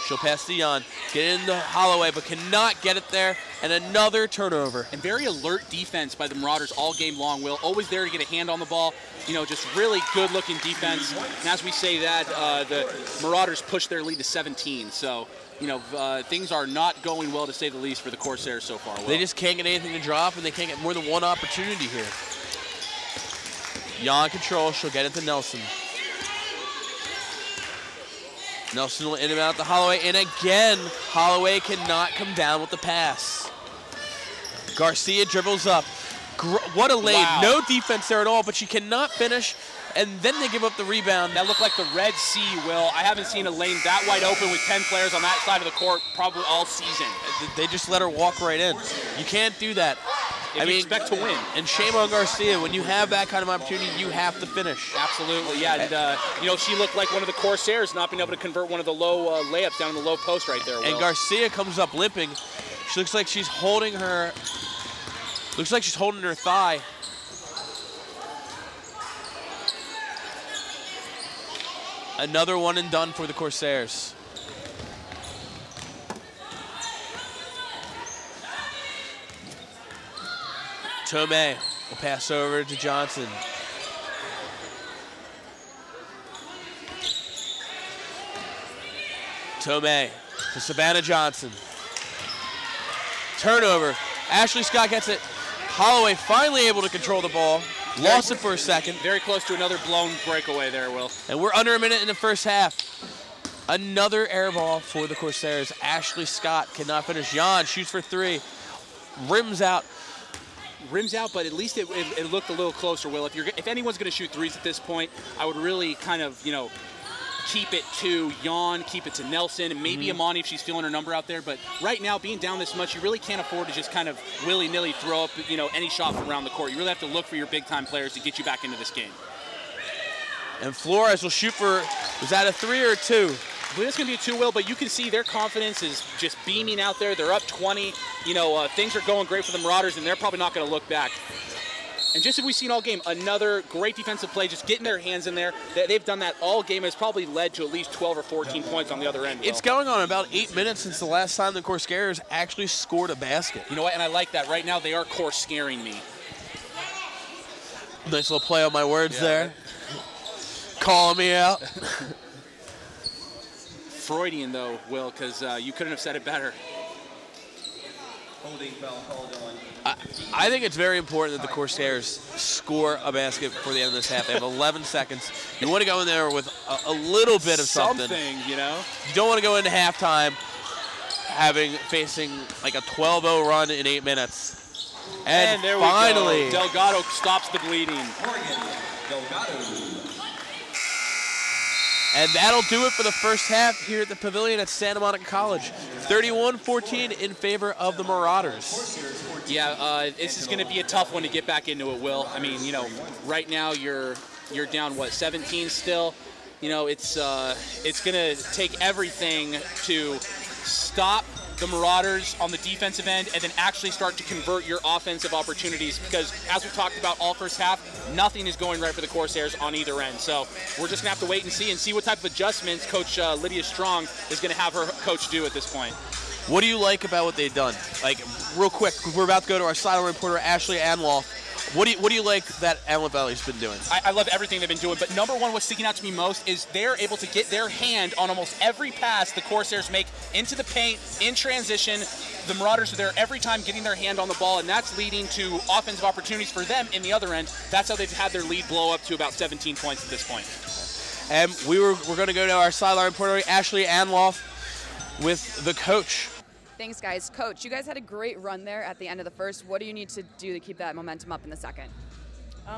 She'll pass to Jan, get into Holloway, but cannot get it there, and another turnover. And very alert defense by the Marauders all game long, Will. Always there to get a hand on the ball. You know, just really good-looking defense. And as we say that, the Marauders push their lead to 17. So, you know, things are not going well, to say the least, for the Corsairs so far. Will. They just can't get anything to drop, and they can't get more than one opportunity here. Jan control, she'll get it to Nelson. Nelson will inbound to Holloway, and again, Holloway cannot come down with the pass. Garcia dribbles up. What a lane. Wow. No defense there at all, but she cannot finish, and then they give up the rebound. That looked like the Red Sea, Will. I haven't seen a lane that wide open with 10 players on that side of the court probably all season. They just let her walk right in. You can't do that. If you expect to win. And shame on Garcia. When you have that kind of opportunity, you have to finish. Absolutely, yeah. And, you know, she looked like one of the Corsairs not being able to convert one of the low layups down in the low post right there, Will. And Garcia comes up limping. She looks like she's holding her, her thigh. Another one and done for the Corsairs. Tomei will pass over to Johnson. Tomei to Savannah Johnson. Turnover. Ashley Scott gets it. Holloway finally able to control the ball. Lost it for a second. Very close to another blown breakaway there, Will. And we're under a minute in the first half. Another air ball for the Corsairs. Ashley Scott cannot finish. Jan shoots for three. Rims out. Rims out, but at least it looked a little closer, Will. If anyone's going to shoot threes at this point, I would really kind of, you know, keep it to Jan, keep it to Nelson, and maybe Amani if she's feeling her number out there. But right now, being down this much, you really can't afford to just kind of willy-nilly throw up, you know, any shot from around the court. You really have to look for your big-time players to get you back into this game. And Flores will shoot for, was that a three or a two? I believe it's going to be a two, Will, but you can see their confidence is just beaming out there. They're up 20. You know, things are going great for the Marauders, and they're probably not going to look back. And just as we've seen all game, another great defensive play, just getting their hands in there. They've done that all game. It's probably led to at least 12 or 14 points on the other end. Will. It's going on about 8 minutes since the last time the Corsairs actually scored a basket. You know what, and I like that. Right now, they are scaring me. Nice little play on my words there. Calling me out. Freudian, though, Will, because you couldn't have said it better. Holding foul called on. I think it's very important that the Corsairs score a basket before the end of this half. They have 11 seconds. You want to go in there with a little bit of something. You know? You don't want to go into halftime facing like a 12-0 run in 8 minutes. And there finally, we go. Delgado stops the bleeding. Morgan Delgado. And that'll do it for the first half here at the Pavilion at Santa Monica College. 31-14 in favor of the Marauders. Yeah, this is going to be a tough one to get back into it, Will. I mean, you know, right now you're down, what, 17 still? You know, it's going to take everything to stop the Marauders on the defensive end and then actually start to convert your offensive opportunities, because as we talked about all first half, nothing is going right for the Corsairs on either end. So we're just going to have to wait and see what type of adjustments Coach Lydia Strong is going to have her coach do at this point. What do you like about what they've done? Like, real quick, we're about to go to our sideline reporter, Ashley Anloff. What do you like that Antelope Valley's been doing? I love everything they've been doing, but number one, what's sticking out to me most is they're able to get their hand on almost every pass the Corsairs make into the paint, in transition. The Marauders are there every time getting their hand on the ball, and that's leading to offensive opportunities for them in the other end. That's how they've had their lead blow up to about 17 points at this point. And we're going to go to our sideline reporter, Ashley Anloff, with the coach. Thanks, guys. Coach, you guys had a great run there at the end of the first. What do you need to do to keep that momentum up in the second?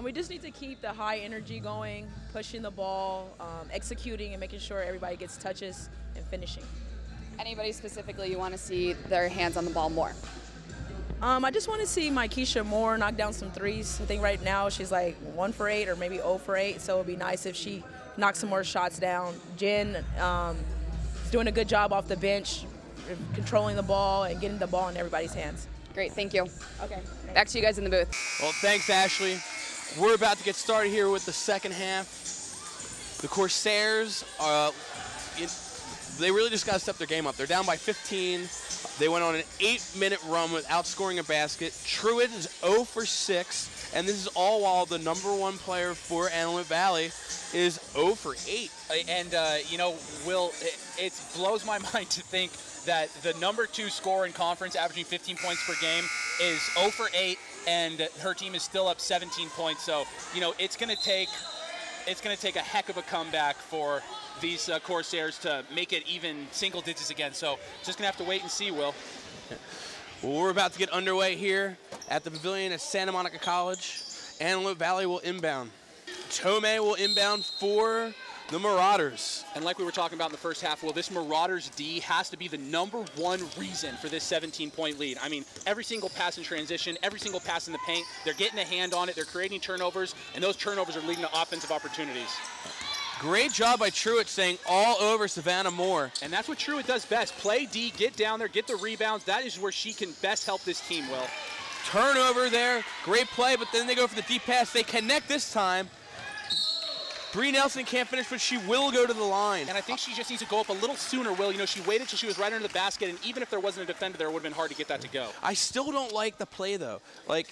We just need to keep the high energy going, pushing the ball, executing, and making sure everybody gets touches and finishing. Anybody specifically you want to see their hands on the ball more? I just want to see my Keisha Moore knock down some threes. I think right now she's like 1 for 8 or maybe 0 for 8, so it would be nice if she knocks some more shots down. Jen is doing a good job off the bench, controlling the ball and getting the ball in everybody's hands. Great, thank you. Okay. Back to you guys in the booth. Well, thanks, Ashley. We're about to get started here with the second half. The Corsairs they really just got to step their game up. They're down by 15. They went on an 8-minute run without scoring a basket. Truitt is 0 for 6, and this is all while the #1 player for Antelope Valley is 0 for 8. And, you know, Will, it blows my mind to think that the #2 scorer in conference, averaging 15 points per game, is 0 for 8, and her team is still up 17 points. So, you know, it's going to take a heck of a comeback for these Corsairs to make it even single digits again. So just going to have to wait and see, Will. Well, we're about to get underway here at the pavilion at Santa Monica College. Antelope Valley will inbound. Tomei will inbound for the Marauders. And like we were talking about in the first half, Will, this Marauders D has to be the #1 reason for this 17-point lead. I mean, every single pass in transition, every single pass in the paint, they're getting a hand on it, they're creating turnovers, and those turnovers are leading to offensive opportunities. Great job by Truitt staying all over Savannah Moore. And that's what Truitt does best. Play D, get down there, get the rebounds. That is where she can best help this team, Will. Turnover there, great play, but then they go for the deep pass. They connect this time. Bree Nelson can't finish, but she will go to the line. And I think she just needs to go up a little sooner, Will. You know, she waited till she was right under the basket, and even if there wasn't a defender there, it would have been hard to get that to go. I still don't like the play, though. Like,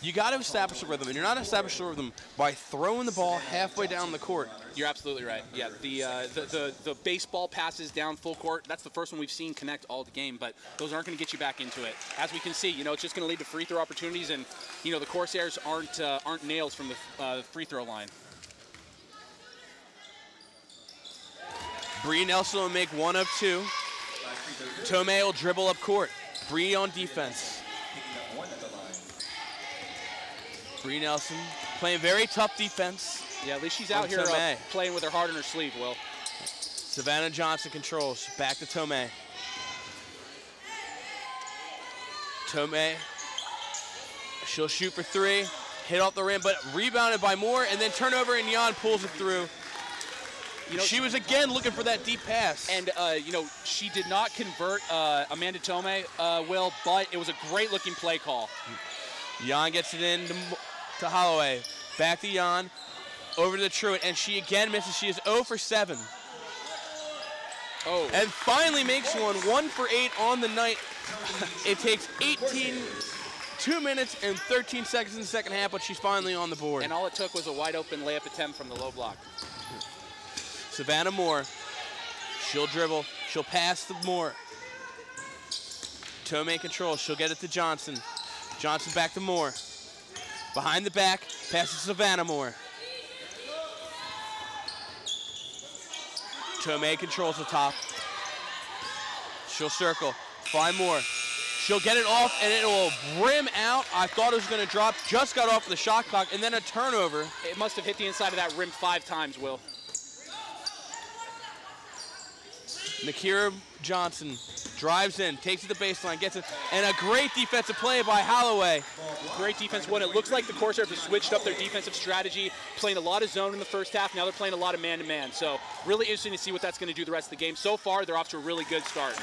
you got to establish a rhythm, and you're not establishing a rhythm by throwing the ball halfway down the court. You're absolutely right. Yeah, the baseball passes down full court, that's the first one we've seen connect all the game, but those aren't going to get you back into it. As we can see, you know, it's just going to lead to free throw opportunities, and, you know, the Corsairs aren't nails from the free throw line. Bree Nelson will make 1 of 2. Tomei will dribble up court. Bree on defense. Bree Nelson playing very tough defense. Yeah, at least she's out here playing with her heart on her sleeve, Will. Savannah Johnson controls. Back to Tomei. Tomei, she'll shoot for 3. Hit off the rim, but rebounded by Moore, and then turnover, and Jan pulls it through. You know, she was again looking for that deep pass. And, you know, she did not convert Amanda Tomei, Will, but it was a great-looking play call. Jan gets it in to Holloway. Back to Jan, over to the Truitt, and she again misses. She is 0 for 7. Oh. And finally makes 1 for 8 on the night. It takes 2 minutes and 13 seconds in the second half, but she's finally on the board. And all it took was a wide-open layup attempt from the low block. Savannah Moore, she'll dribble, she'll pass to Moore. Tomei control, she'll get it to Johnson. Johnson back to Moore. Behind the back, passes to Savannah Moore. Tomei controls the top. She'll circle, find Moore. She'll get it off, and it will rim out. I thought it was going to drop, just got off the shot clock, and then a turnover. It must have hit the inside of that rim 5 times, Will. Nakira Johnson drives in, takes it to the baseline, gets it, and a great defensive play by Holloway. Great defense won. It looks like the Corsairs have switched up their defensive strategy, playing a lot of zone in the first half. Now they're playing a lot of man-to-man. So really interesting to see what that's going to do the rest of the game. So far, they're off to a really good start.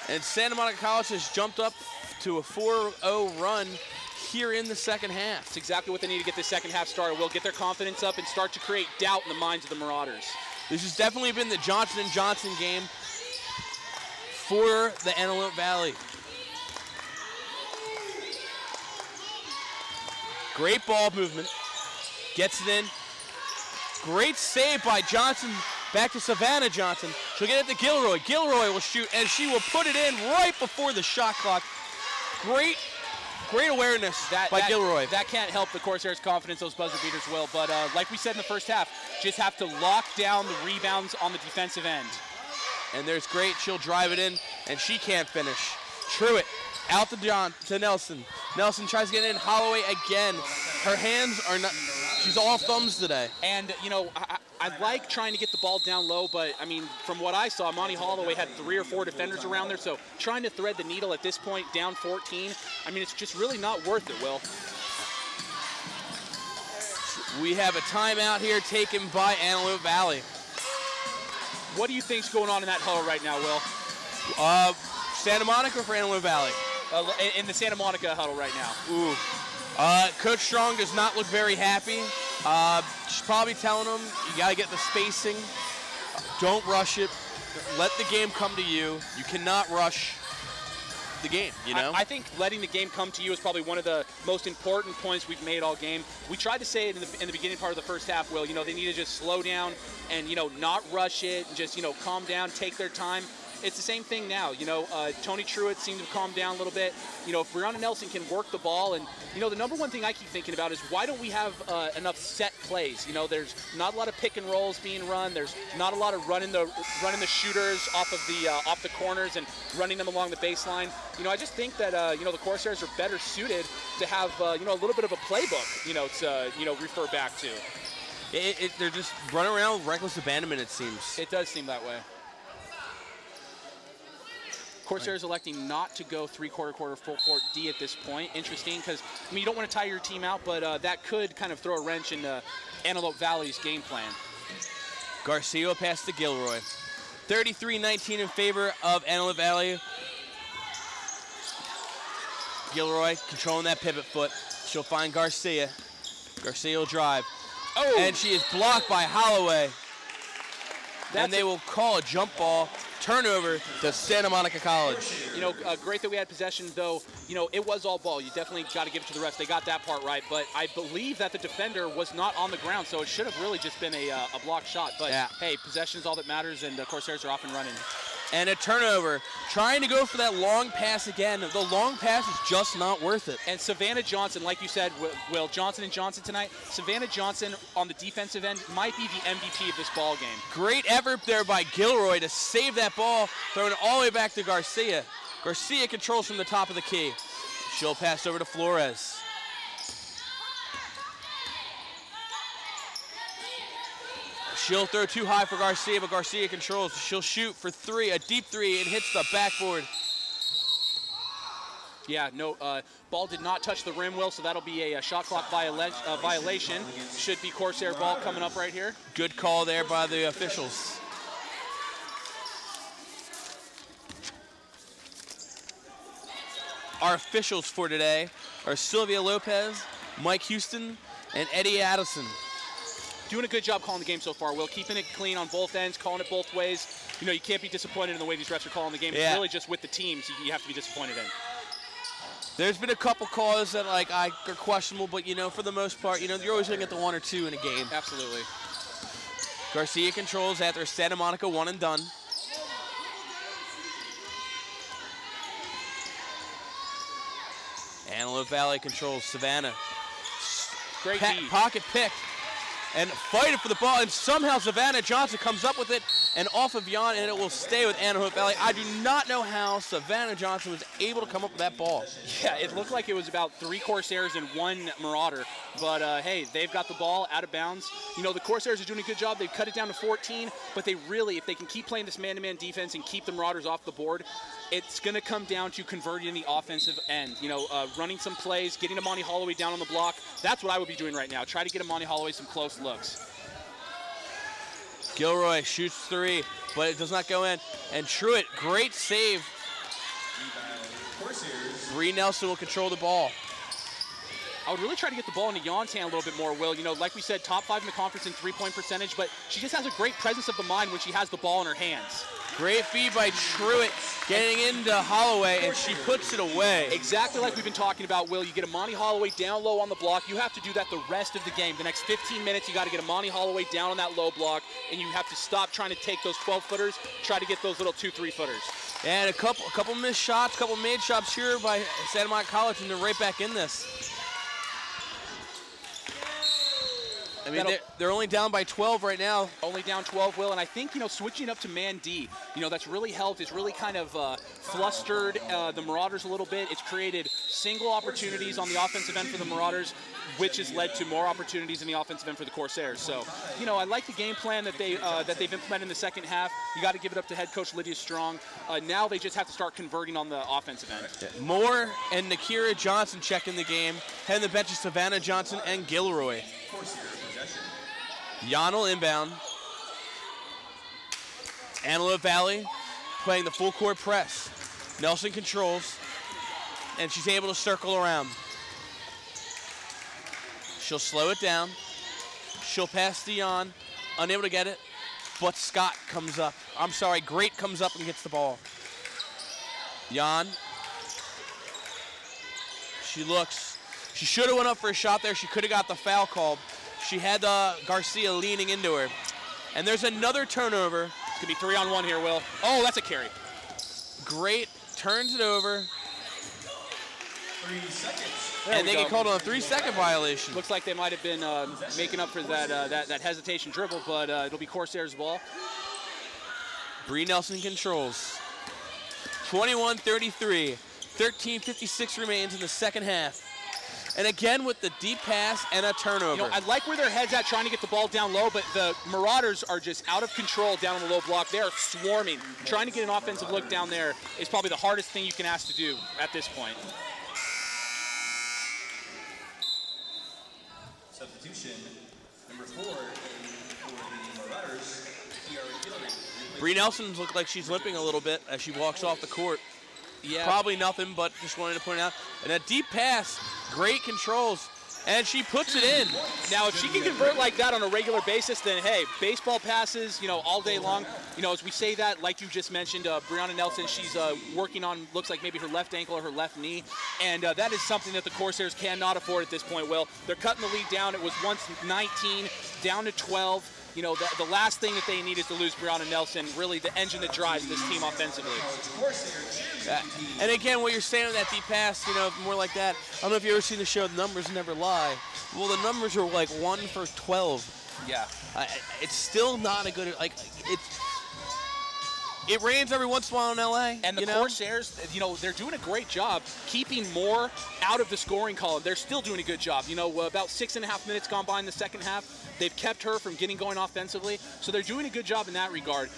And Santa Monica College has jumped up to a 4-0 run here in the second half. It's exactly what they need to get this second half started. Will get their confidence up and start to create doubt in the minds of the Marauders. This has definitely been the Johnson & Johnson game for the Antelope Valley. Great ball movement. Gets it in. Great save by Johnson. Back to Savannah Johnson. She'll get it to Gilroy. Gilroy will shoot, and she will put it in right before the shot clock. Great awareness by Gilroy. That can't help the Corsairs' confidence, those buzzer beaters will. But like we said in the first half, just have to lock down the rebounds on the defensive end. And there's great. She'll drive it in, and she can't finish. Truitt out to Nelson. Nelson tries to get in. Holloway again. Her hands are not. She's all thumbs today. And, you know, I like trying to get the ball down low, but, I mean, from what I saw, Monty Holloway had 3 or 4 defenders around there, so trying to thread the needle at this point, down 14, I mean, it's just really not worth it, Will. We have a timeout here taken by Antelope Valley. What do you think's going on in that huddle right now, Will? Santa Monica for Antelope Valley? In the Santa Monica huddle right now. Ooh. Coach Strong does not look very happy. She's probably telling them, you got to get the spacing. Don't rush it. Let the game come to you. You cannot rush the game, you know? I think letting the game come to you is probably one of the most important points we've made all game. We tried to say it in the beginning part of the first half, Will, you know, they need to just slow down and, you know, not rush it, just, you know, calm down, take their time. It's the same thing now, you know, Tony Truitt seemed to calm down a little bit. You know, if Brianna Nelson can work the ball, and, you know, the number one thing I keep thinking about is why don't we have enough set plays? You know, there's not a lot of pick and rolls being run. There's not a lot of running the shooters off the corners and running them along the baseline. You know, I just think that, you know, the Corsairs are better suited to have, you know, a little bit of a playbook, you know, to, you know, refer back to. They're just running around with reckless abandonment, it seems. It does seem that way. Corsairs electing not to go 3/4 quarter full court D at this point. Interesting, because I mean you don't want to tire your team out, but that could kind of throw a wrench in Antelope Valley's game plan. Garcia pass to Gilroy. 33-19 in favor of Antelope Valley. Gilroy controlling that pivot foot. She'll find Garcia. Garcia will drive. Oh! And she is blocked by Holloway. And they will call a jump ball. Turnover to Santa Monica College. You know, great that we had possession, though. You know, it was all ball. You definitely got to give it to the refs. They got that part right. But I believe that the defender was not on the ground, so it should have really just been a blocked shot. But, yeah. Hey, possession is all that matters, and the Corsairs are off and running. And a turnover. Trying to go for that long pass again. The long pass is just not worth it. And Savannah Johnson, like you said, Will, Johnson and Johnson tonight, Savannah Johnson on the defensive end might be the MVP of this ball game. Great effort there by Gilroy to save that ball, throwing it all the way back to Garcia. Garcia controls from the top of the key. She'll pass over to Flores. She'll throw too high for Garcia, but Garcia controls. She'll shoot for 3, a deep 3, and hits the backboard. Yeah, no, ball did not touch the rim, Will, so that'll be a shot clock violation. Should be Corsair ball coming up right here. Good call there by the officials. Our officials for today are Sylvia Lopez, Mike Houston, and Eddie Addison. Doing a good job calling the game so far, Will. Keeping it clean on both ends, calling it both ways. You know, you can't be disappointed in the way these refs are calling the game. Yeah. It's really just with the teams you have to be disappointed in. There's been a couple calls that are questionable, but, you know, for the most part, you know, you're always going to get the 1 or 2 in a game. Absolutely. Garcia controls after Santa Monica 1 and done. Antelope Valley controls Savannah. Great pocket pick. And fighting for the ball, and somehow Savannah Johnson comes up with it and off of Jan, and it will stay with Antelope Valley. I do not know how Savannah Johnson was able to come up with that ball. Yeah, it looked like it was about 3 Corsairs and 1 Marauder, but hey, they've got the ball out of bounds. You know, the Corsairs are doing a good job. They've cut it down to 14, but they really, if they can keep playing this man-to-man defense and keep the Marauders off the board, it's going to come down to converting the offensive end. You know, running some plays, getting Amani Holloway down on the block. That's what I would be doing right now. Try to get Amani Holloway some close looks. Gilroy shoots 3, but it does not go in. And Truitt, great save. Bree Nelson will control the ball. I would really try to get the ball into Jan's hand a little bit more, Will. You know, like we said, top 5 in the conference in three-point percentage, but she just has a great presence of the mind when she has the ball in her hands. Great feed by Truitt, getting into Holloway, and she puts it away. Exactly like we've been talking about, Will. You get Amani Holloway down low on the block. You have to do that the rest of the game. The next 15 minutes, you got to get Amani Holloway down on that low block, and you have to stop trying to take those 12-footers, try to get those little 2-3-footers. And a couple missed shots, couple made shots here by Santa Monica College, and they're right back in this. I mean, they're only down by 12 right now. Only down 12, Will, and I think, switching up to man D, that's really helped. It's really kind of flustered the Marauders a little bit. It's created single opportunities on the offensive end for the Marauders, which has led to more opportunities in the offensive end for the Corsairs. So, I like the game plan that they've implemented in the second half. You got to give it up to head coach Lydia Strong. Now they just have to start converting on the offensive end. Moore and Nakira Johnson checking the game. Heading the bench is Savannah Johnson and Gilroy. Yonel inbound. Antelope Valley playing the full court press. Nelson controls, and she's able to circle around. She'll slow it down. She'll pass Dion, unable to get it, but Scott comes up. I'm sorry, Great comes up and gets the ball. Jan. She looks. She should have went up for a shot there. She could have got the foul called. She had Garcia leaning into her. And there's another turnover. It's going to be 3-on-1 here, Will. Oh, that's a carry. Great turns it over. 3 seconds. And they get called on a 3-second violation. Looks like they might have been making up for that hesitation dribble, but it'll be Corsairs ball. Bree Nelson controls. 21-33. 13:56 remains in the second half. And again with the deep pass and a turnover. I like where their head's at trying to get the ball down low, but the Marauders are just out of control down on the low block. They are swarming. Trying to get an offensive look down there is probably the hardest thing you can ask to do at this point. Substitution, number 4 for the Marauders, Bree Nelson looks like she's limping a little bit as she walks off the court. Yeah. Probably nothing, but just wanted to point out. And a deep pass, great controls, and she puts it in. Now, if she can convert like that on a regular basis, then, hey, baseball passes, all day long. As we say that, like you just mentioned, Brianna Nelson, she's working on, looks like maybe her left ankle or her left knee, and that is something that the Corsairs cannot afford at this point, Will. They're cutting the lead down. It was once 19, down to 12. The last thing that they need is to lose Brianna Nelson, really the engine that drives this team offensively. And again, what you're saying on that deep pass, more like that. I don't know if you've ever seen the show The Numbers Never Lie. Well, the numbers are like 1 for 12. Yeah. It's still not a good, it rains every once in a while in LA. And the Corsairs, they're doing a great job keeping Moore out of the scoring column. They're still doing a good job. About 6.5 minutes gone by in the second half. They've kept her from getting going offensively, so they're doing a good job in that regard.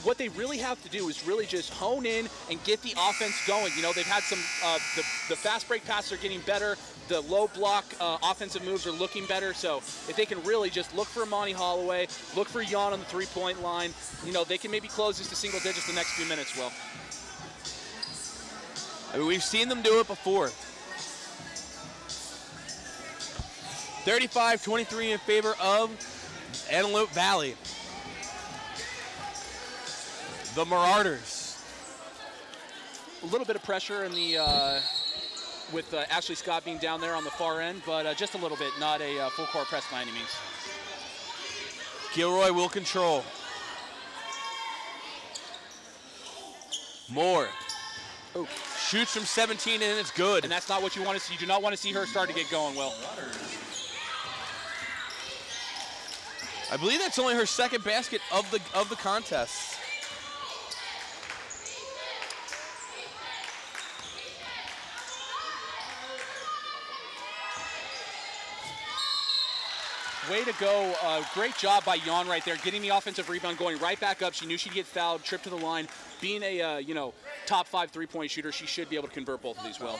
What they really have to do is really just hone in and get the offense going. They've had some, the fast break passes are getting better. The low block offensive moves are looking better. So if they can really just look for Imani Holloway, look for Jan on the three-point line, they can maybe close this to single digits the next few minutes, Will. I mean, we've seen them do it before. 35-23 in favor of Antelope Valley. The Marauders. A little bit of pressure in the with Ashley Scott being down there on the far end, but just a little bit, not a full court press by any means. Gilroy will control. Moore. Ooh. Shoots from 17 and it's good. And that's not what you want to see. You do not want to see her start to get going, Will. I believe that's only her second basket of the contest. Way to go. Great job by Jan right there, getting the offensive rebound, going right back up. She knew she'd get fouled, trip to the line. Being a, top 5 three-point shooter, she should be able to convert both of these well.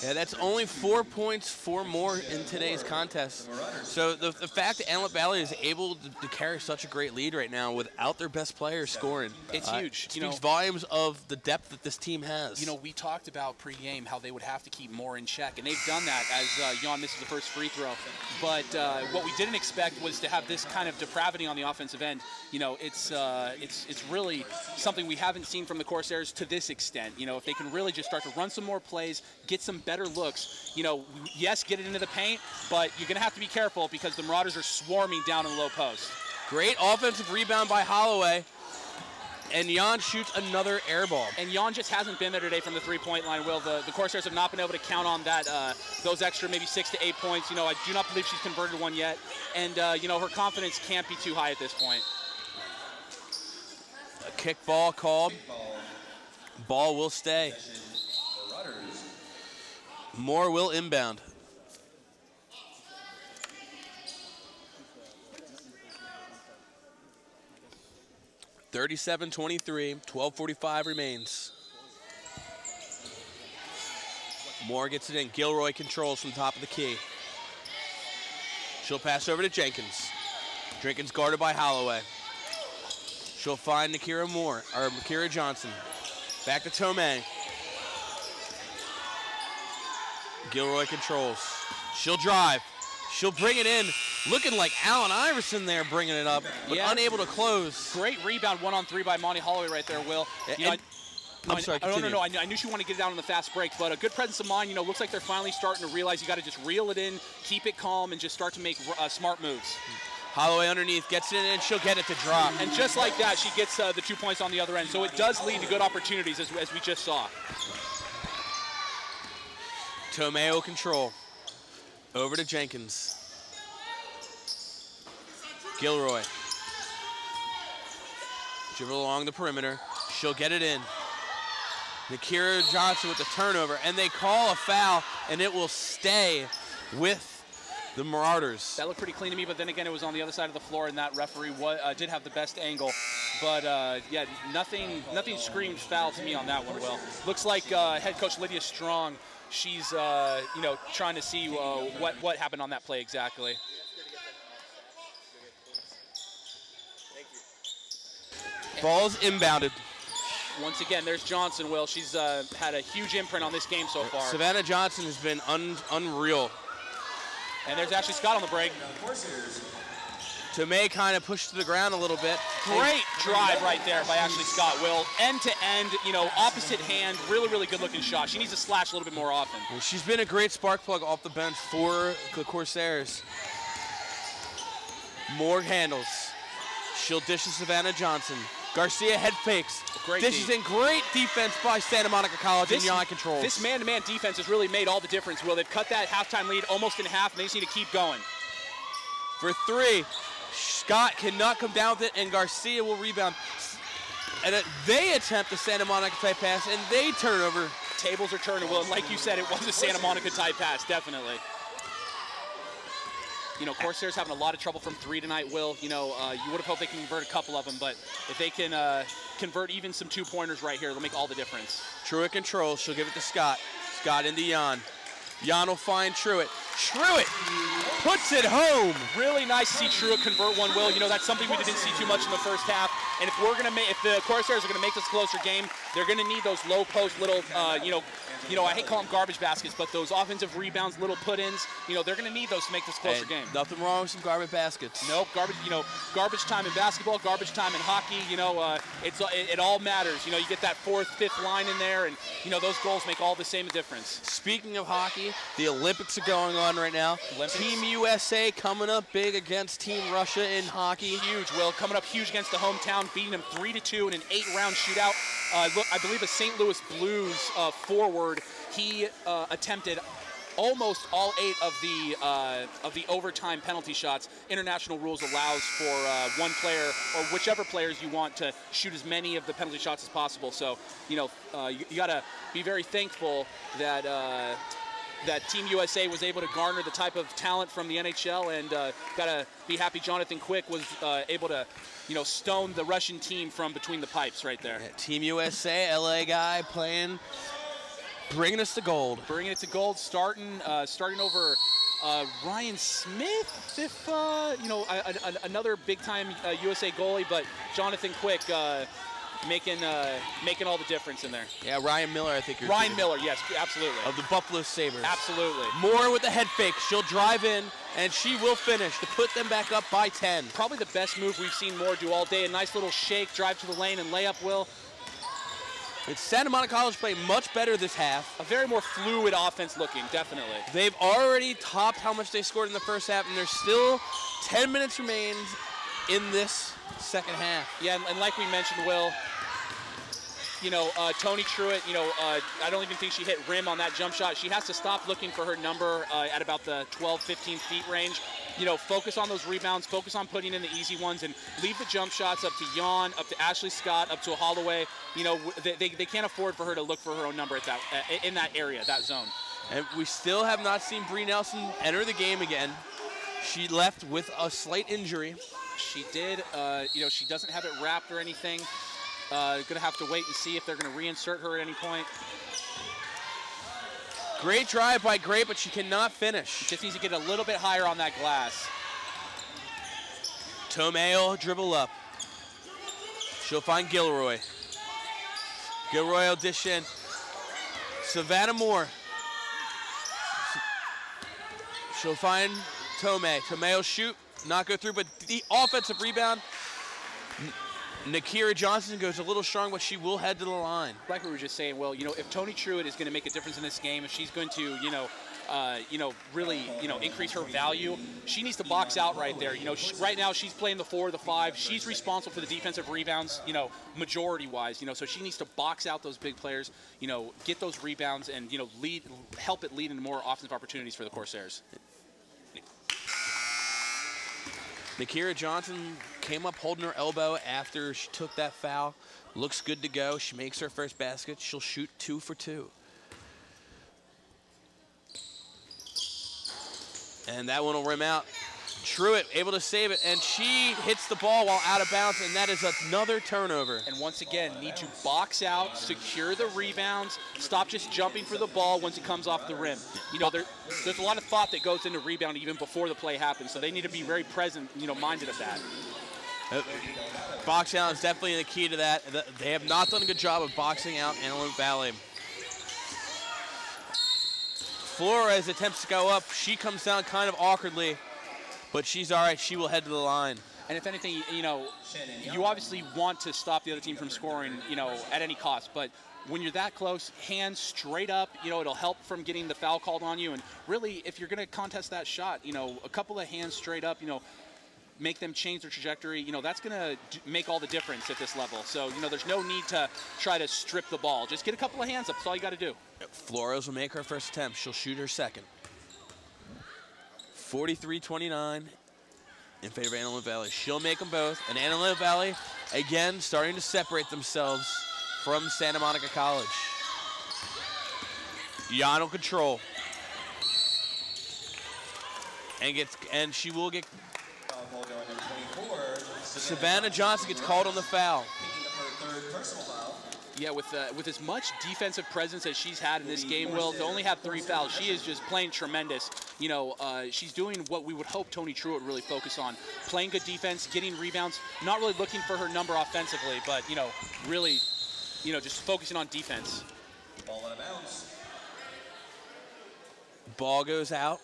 Yeah, that's only 4 points for Moore in today's contest. So the fact that Antelope Valley is able to carry such a great lead right now without their best player scoring, it's huge. It speaks volumes of the depth that this team has. We talked about pre-game how they would have to keep Moore in check, and they've done that as Jan misses the first free throw. But what we didn't expect was to have this kind of depravity on the offensive end. It's really something we haven't seen from the Corsairs to this extent. If they can really just start to run some more plays, get some better looks, yes, get it into the paint, but you're going to have to be careful because the Marauders are swarming down in the low post. Great offensive rebound by Holloway. And Jan shoots another air ball. And Jan just hasn't been there today from the three-point line, Will. The Corsairs have not been able to count on that, those extra maybe 6 to 8 points. You know, I do not believe she's converted one yet. And, you know, her confidence can't be too high at this point. A kick ball called. Ball will stay. Moore will inbound. (37-23), 12:45 remains. Moore gets it in. Gilroy controls from top of the key. She'll pass over to Jenkins. Jenkins guarded by Holloway. She'll find Nakira Johnson. Back to Tomei. Gilroy controls. She'll drive. She'll bring it in. Looking like Allen Iverson there bringing it up, but unable to close. Great rebound 1-on-3 by Monty Holloway right there, Will. I'm sorry, continue. No, I knew she wanted to get it down on the fast break, but a good presence of mind. You know, looks like they're finally starting to realize you got to just reel it in, keep it calm, and just start to make smart moves. Holloway underneath, gets it in, and she'll get it to drop. And just like that, she gets the 2 points on the other end. So it does lead to good opportunities, as we just saw. Tomeo control. Over to Jenkins. Gilroy. Dribble along the perimeter. She'll get it in. Nakira Johnson with the turnover, and they call a foul, and it will stay with the Marauders. That looked pretty clean to me, but then again, it was on the other side of the floor, and that referee did have the best angle. But yeah, nothing screamed foul to me on that one, Will. Looks like head coach Lydia Strong, she's you know, trying to see what happened on that play exactly. Ball's inbounded. Once again, there's Johnson, Will. She's had a huge imprint on this game so far. Savannah Johnson has been unreal. And there's Ashley Scott on the break. Tomei kind of pushed to the ground a little bit. Great drive right there by Ashley Scott, Will. End to end, you know, opposite hand, really good looking shot. She needs to slash a little bit more often. She's been a great spark plug off the bench for the Corsairs. Moore handles. She'll dish to Savannah Johnson. Garcia head fakes. This is in great defense by Santa Monica College, and Jan controls. This man-to-man defense has really made all the difference, Will. They've cut that halftime lead almost in half, and they just need to keep going. For three, Scott cannot come down with it, and Garcia will rebound. And they attempt the Santa Monica type pass, and they turn over. Tables are turning, Will, and like you said, it was a Santa Monica type pass, definitely. You know, Corsairs having a lot of trouble from three tonight, Will. You know, you would have hoped they can convert a couple of them, but if they can convert even some two-pointers right here, it'll make all the difference. Truitt controls. She'll give it to Scott. Scott into Jan. Jan will find Truitt. Truitt puts it home. Really nice to see Truitt convert one, Will. You know, that's something we didn't see too much in the first half. And if the Corsairs are gonna make this a closer game, they're gonna need those low post little, you know, I hate calling them garbage baskets, but those offensive rebounds, little put-ins, you know, they're gonna need those to make this a closer game. Nothing wrong with some garbage baskets. Nope, garbage time in basketball, garbage time in hockey. You know, it all matters. You know, you get that fourth, fifth line in there, and you know those goals make all the same difference. Speaking of hockey, the Olympics are going on right now. Team USA coming up big against Team Russia in hockey. Huge, Will. Coming up huge against the hometown, beating them 3-2 in an 8-round shootout. I believe a St. Louis Blues forward, he attempted almost all 8 of the overtime penalty shots. International rules allows for one player or whichever players you want to shoot as many of the penalty shots as possible. So, you know, you got to be very thankful that that Team USA was able to garner the type of talent from the NHL, and got to be happy Jonathan Quick was able to, you know, stone the Russian team from between the pipes right there. Yeah, Team USA, LA guy playing, bringing us to gold. Bringing it to gold, starting over Ryan Smith, if you know, another big-time USA goalie, but Jonathan Quick making all the difference in there. Yeah, Ryan Miller, I think you're Ryan Miller, yes, absolutely. Of the Buffalo Sabres. Absolutely. Moore with the head fake. She'll drive in, and she will finish to put them back up by 10. Probably the best move we've seen Moore do all day. A nice little shake, drive to the lane, and layup, Will. It's Santa Monica College playing much better this half. A very more fluid offense looking, definitely. They've already topped how much they scored in the first half, and there's still 10 minutes remains in this second half. Yeah, and like we mentioned, Will, Toni Truitt, I don't even think she hit rim on that jump shot. She has to stop looking for her number at about the 12, 15 feet range. Focus on those rebounds, focus on putting in the easy ones, and leave the jump shots up to Jan, up to Ashley Scott, up to a Holloway. They can't afford for her to look for her own number at in that area, that zone. And we still have not seen Bree Nelson enter the game again. She left with a slight injury. She did. She doesn't have it wrapped or anything. Going to have to wait and see if they're going to reinsert her at any point. Great drive by Gray, but she cannot finish. Just needs to get a little bit higher on that glass. Tomei dribble up. She'll find Gilroy. Gilroy will dish in. Savannah Moore. She'll find Tomei. Tomei will shoot, not go through, but the offensive rebound. Nakira Johnson goes a little strong, but she will head to the line. Like we were just saying, Will, if Toni Truitt is going to make a difference in this game, if she's going to, really, increase her value, she needs to box out right there. Right now she's playing the 4, the 5. She's responsible for the defensive rebounds, majority-wise. So she needs to box out those big players, get those rebounds, and help it lead into more offensive opportunities for the Corsairs. Nakira Johnson came up holding her elbow after she took that foul. Looks good to go. She makes her first basket. She'll shoot 2 for 2. And that one will rim out. Truitt able to save it, and she hits the ball while out of bounds, and that is another turnover. And once again, need to box out, secure the rebounds, stop just jumping for the ball once it comes off the rim. There's a lot of thought that goes into rebound even before the play happens, so they need to be very present, minded of that. Box out is definitely the key to that. They have not done a good job of boxing out Antelope Valley. Flores attempts to go up. She comes down kind of awkwardly, but she's all right. She will head to the line. And if anything, you obviously want to stop the other team from scoring, at any cost. But when you're that close, hands straight up, it'll help from getting the foul called on you. And really, if you're going to contest that shot, a couple of hands straight up, make them change their trajectory, that's going to make all the difference at this level. So, there's no need to try to strip the ball. Just get a couple of hands up. That's all you got to do. Flores will make her first attempt. She'll shoot her second. 43-29 in favor of Antelope Valley. She'll make them both. And Antelope Valley, again, starting to separate themselves from Santa Monica College. Jan will control. And she will get... Savannah Johnson gets called on the foul. Yeah, with as much defensive presence as she's had in this game, Will, to only have 3 fouls, she is just playing tremendous. She's doing what we would hope Toni Truitt would really focus on. Playing good defense, getting rebounds, not really looking for her number offensively, but, really, just focusing on defense. Ball out of bounds. Ball goes out.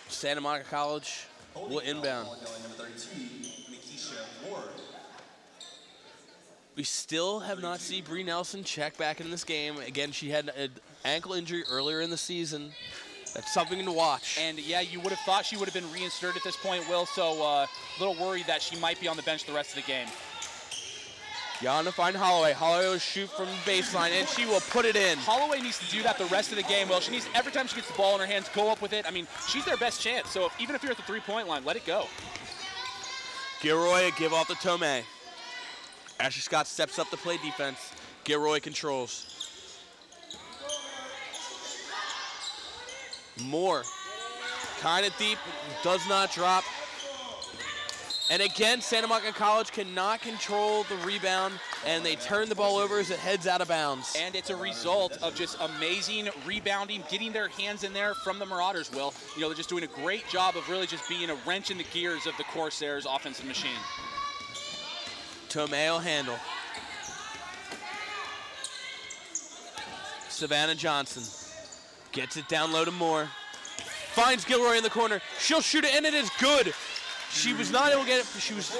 Santa Monica College will inbound. We still have not seen Bree Nelson check back in this game. Again, she had an ankle injury earlier in the season. That's something to watch. And, yeah, you would have thought she would have been reinserted at this point, Will, so a little worried that she might be on the bench the rest of the game. Jan to find Holloway. Holloway will shoot from baseline, and she will put it in. Holloway needs to do that the rest of the game, Will. She needs, every time she gets the ball in her hands, go up with it. I mean, she's their best chance, so even if you're at the three-point line, let it go. Gilroy give off the Tomei. Ashley Scott steps up to play defense. Gilroy controls. Moore, kind of deep, does not drop. And again, Santa Monica College cannot control the rebound, and they turn the ball over as it heads out of bounds. And it's a result of just amazing rebounding, getting their hands in there from the Marauders, Will. They're just doing a great job of really just being a wrench in the gears of the Corsairs offensive machine. Tomei will handle. Savannah Johnson gets it down low to Moore. Finds Gilroy in the corner. She'll shoot it, and it is good. She was not able to get it. She was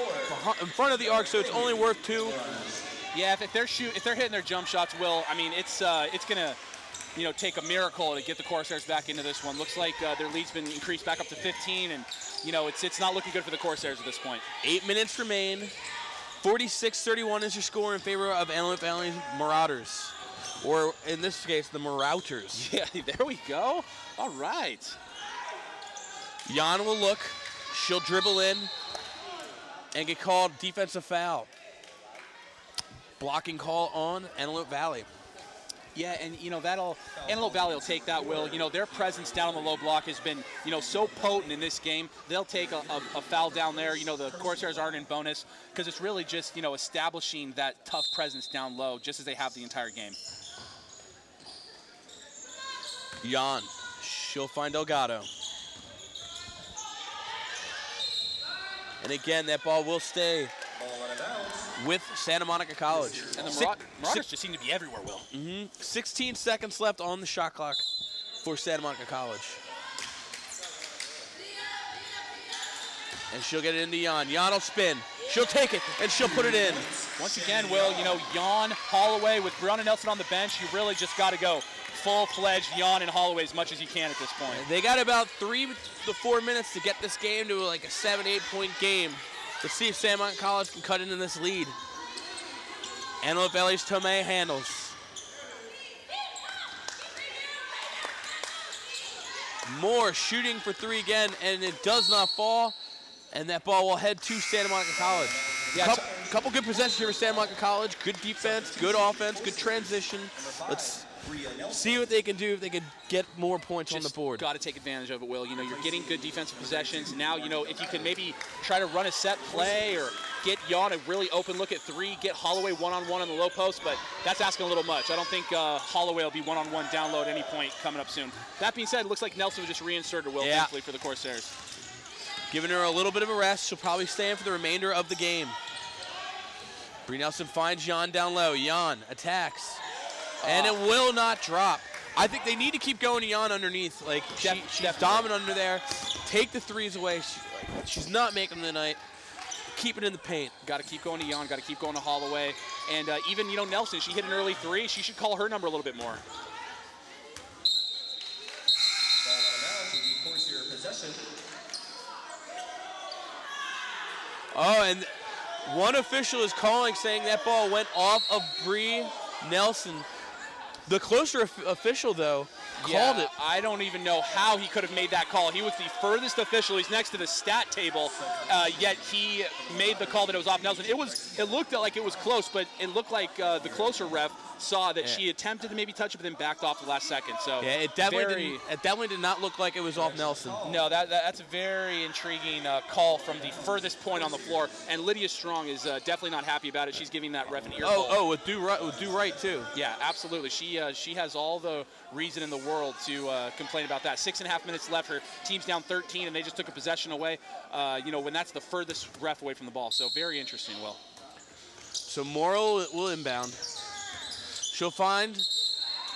in front of the arc, so it's only worth 2. Yeah, if they're hitting their jump shots, Will, I mean, it's gonna, take a miracle to get the Corsairs back into this one. Looks like their lead's been increased back up to 15, and it's not looking good for the Corsairs at this point. 8 minutes remain. 46-31 is your score in favor of Antelope Valley Marauders. Or in this case, the Marauders. Yeah, there we go. All right. Jan will look. She'll dribble in and get called defensive foul. Blocking call on Antelope Valley. Yeah, and Antelope Valley will take that, Will. Their presence down on the low block has been, so potent in this game. They'll take a foul down there. The Corsairs aren't in bonus because it's really just, establishing that tough presence down low just as they have the entire game. Jan, she'll find Delgado. And again, that ball will stay with Santa Monica College. And the Marauders just seem to be everywhere, Will. 16 seconds left on the shot clock for Santa Monica College. And she'll get it into Jan. Jan will spin. She'll take it, and she'll put it in. Once again, Will, Jan, Holloway, with Brianna Nelson on the bench, you really just got to go full-fledged Jan and Holloway as much as you can at this point. They got about 3 to 4 minutes to get this game to like a 7-8 point game. Let's see if Santa Monica College can cut into this lead. Antelope Valley's Tomei handles. Moore shooting for 3 again, and it does not fall. And that ball will head to Santa Monica College. Yeah, couple good possessions here for Santa Monica College. Good defense, good offense, good transition. Let's see what they can do if they can get more points on the board. Got to take advantage of it, Will. You're getting good defensive possessions. Now, if you can maybe try to run a set play or get Jan a really open look at 3, get Holloway one-on-one on the low post, but that's asking a little much. I don't think Holloway will be one-on-one down low at any point coming up soon. That being said, it looks like Nelson was just reinserted, Will, thankfully for the Corsairs. Giving her a little bit of a rest. She'll probably stay in for the remainder of the game. Bree Nelson finds Jan down low. Jan attacks. And it will not drop. I think they need to keep going to Jan underneath. Like, she's dominant under there. Take the 3s away. She's not making them tonight. Keep it in the paint. Got to keep going to Jan. Got to keep going to Holloway. And even, Nelson, she hit an early 3. She should call her number a little bit more. Ball out of bounds will be Corsair possession. Oh, and one official is calling, saying that ball went off of Bree Nelson. The closer official, though, called it. I don't even know how he could have made that call. He was the furthest official. He's next to the stat table, yet he made the call that it was off Nelson. It looked like it was close, but it looked like the closer ref saw that she attempted to maybe touch it, but then backed off the last second. So yeah, it definitely did not look like it was off Nelson. No, that's a very intriguing call from the furthest point on the floor. And Lydia Strong is definitely not happy about it. She's giving that ref an earful. Oh, with do right too. Yeah, absolutely. She has all the reason in the world to complain about that. 6.5 minutes left. Her team's down 13, and they just took a possession away. When that's the furthest ref away from the ball. So very interesting, Will. So Morrow will inbound. She'll find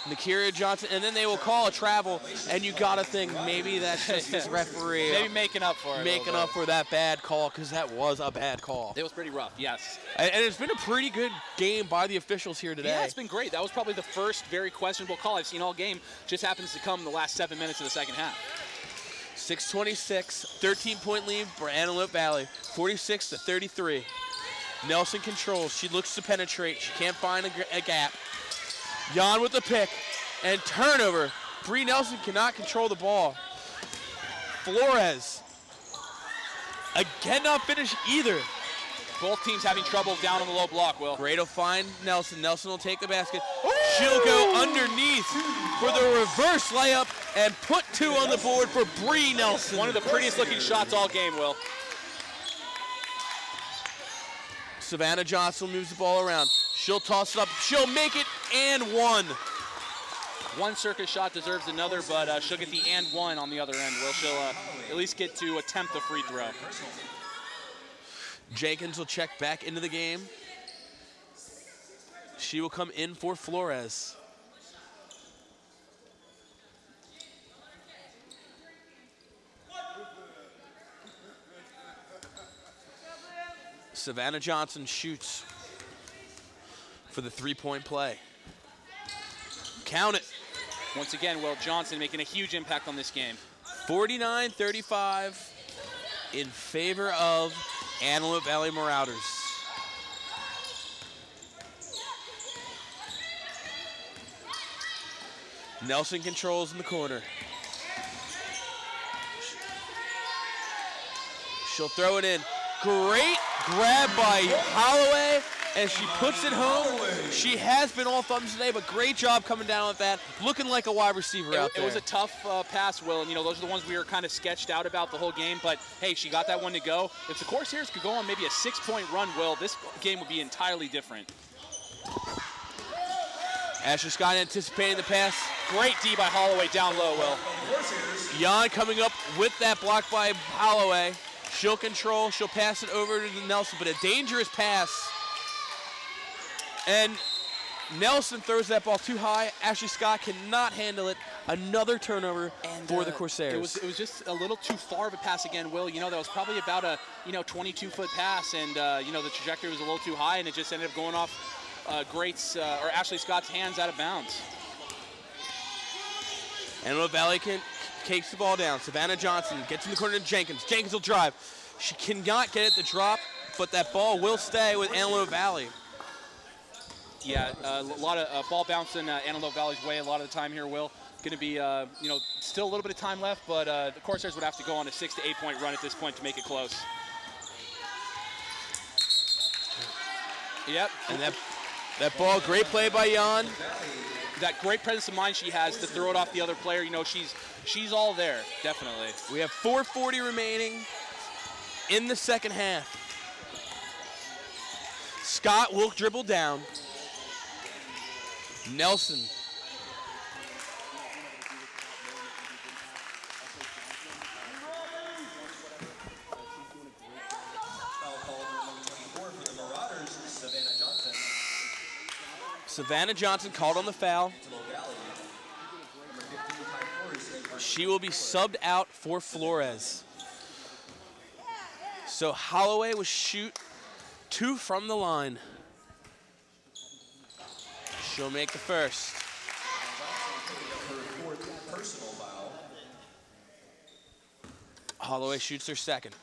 Nakira Johnson, and then they will call a travel, and you got to think maybe that's just this referee. Maybe making up for it. Making up for that bad call, because that was a bad call. It was pretty rough, yes. And it's been a pretty good game by the officials here today. Yeah, it's been great. That was probably the first very questionable call I've seen all game. Just happens to come in the last 7 minutes of the second half. 6:26, 13-point lead for Antelope Valley, 46-33. Nelson controls. She looks to penetrate. She can't find a gap. Jan with the pick and turnover. Bree Nelson cannot control the ball. Flores again not finish either. Both teams having trouble down on the low block, Will. Great will find Nelson. Nelson will take the basket. She'll go underneath for the reverse layup and put 2 on the board for Bree Nelson. One of the prettiest looking shots all game, Will. Savannah Johnson moves the ball around. She'll toss it up. She'll make it and 1. One circus shot deserves another, but she'll get the and 1 on the other end, Will. She'll at least get to attempt the free throw. Jenkins will check back into the game. She will come in for Flores. Savannah Johnson shoots for the 3-point play. Count it. Once again, Will Johnson making a huge impact on this game. 49-35 in favor of Antelope Valley Marauders. Nelson controls in the corner. She'll throw it in. Great grab by Holloway, and she puts it home. She has been all thumbs today, but great job coming down with that. Looking like a wide receiver out there. It was a tough pass, Will, and those are the ones we were kind of sketched out about the whole game, but hey, she got that one to go. If the Corsairs could go on maybe a 6-point run, Will, this game would be entirely different. Ashley Scott anticipating the pass. Great D by Holloway down low, Will. Jan coming up with that block by Holloway. She'll control, she'll pass it over to Nelson, but a dangerous pass. And Nelson throws that ball too high. Ashley Scott cannot handle it. Another turnover for the Corsairs. It was just a little too far of a pass again, Will. That was probably about a 22-foot pass, and the trajectory was a little too high, and it just ended up going off Ashley Scott's hands out of bounds. Antelope Valley takes the ball down. Savannah Johnson gets in the corner to Jenkins. Jenkins will drive. She cannot get it to drop, but that ball will stay with Antelope Valley. Yeah, a lot of ball bouncing Antelope Valley's way a lot of the time here, Will. Going to be, still a little bit of time left, but the Corsairs would have to go on a 6 to 8 point run at this point to make it close. Yep. And that ball, great play by Jan. That great presence of mind she has to throw it off the other player. She's all there, definitely. We have 4:40 remaining in the second half. Scott will dribble down. Nelson. Savannah Johnson called on the foul. She will be subbed out for Flores. So Holloway will shoot 2 from the line. She'll make the first. Holloway shoots her second.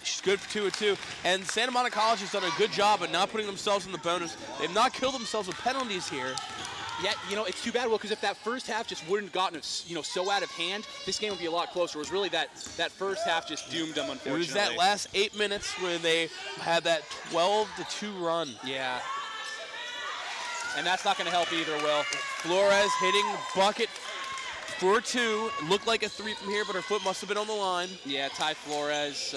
She's good for 2 of 2. And Santa Monica College has done a good job at not putting themselves in the bonus. They've not killed themselves with penalties here. Yeah, it's too bad, Will, because if that first half just wouldn't have gotten, so out of hand, this game would be a lot closer. It was really that first half just doomed them, unfortunately. It was that last 8 minutes where they had that 12-2 run. Yeah. And that's not going to help either, Will. Flores hitting bucket for 2. Looked like a 3 from here, but her foot must have been on the line. Yeah, Ty Flores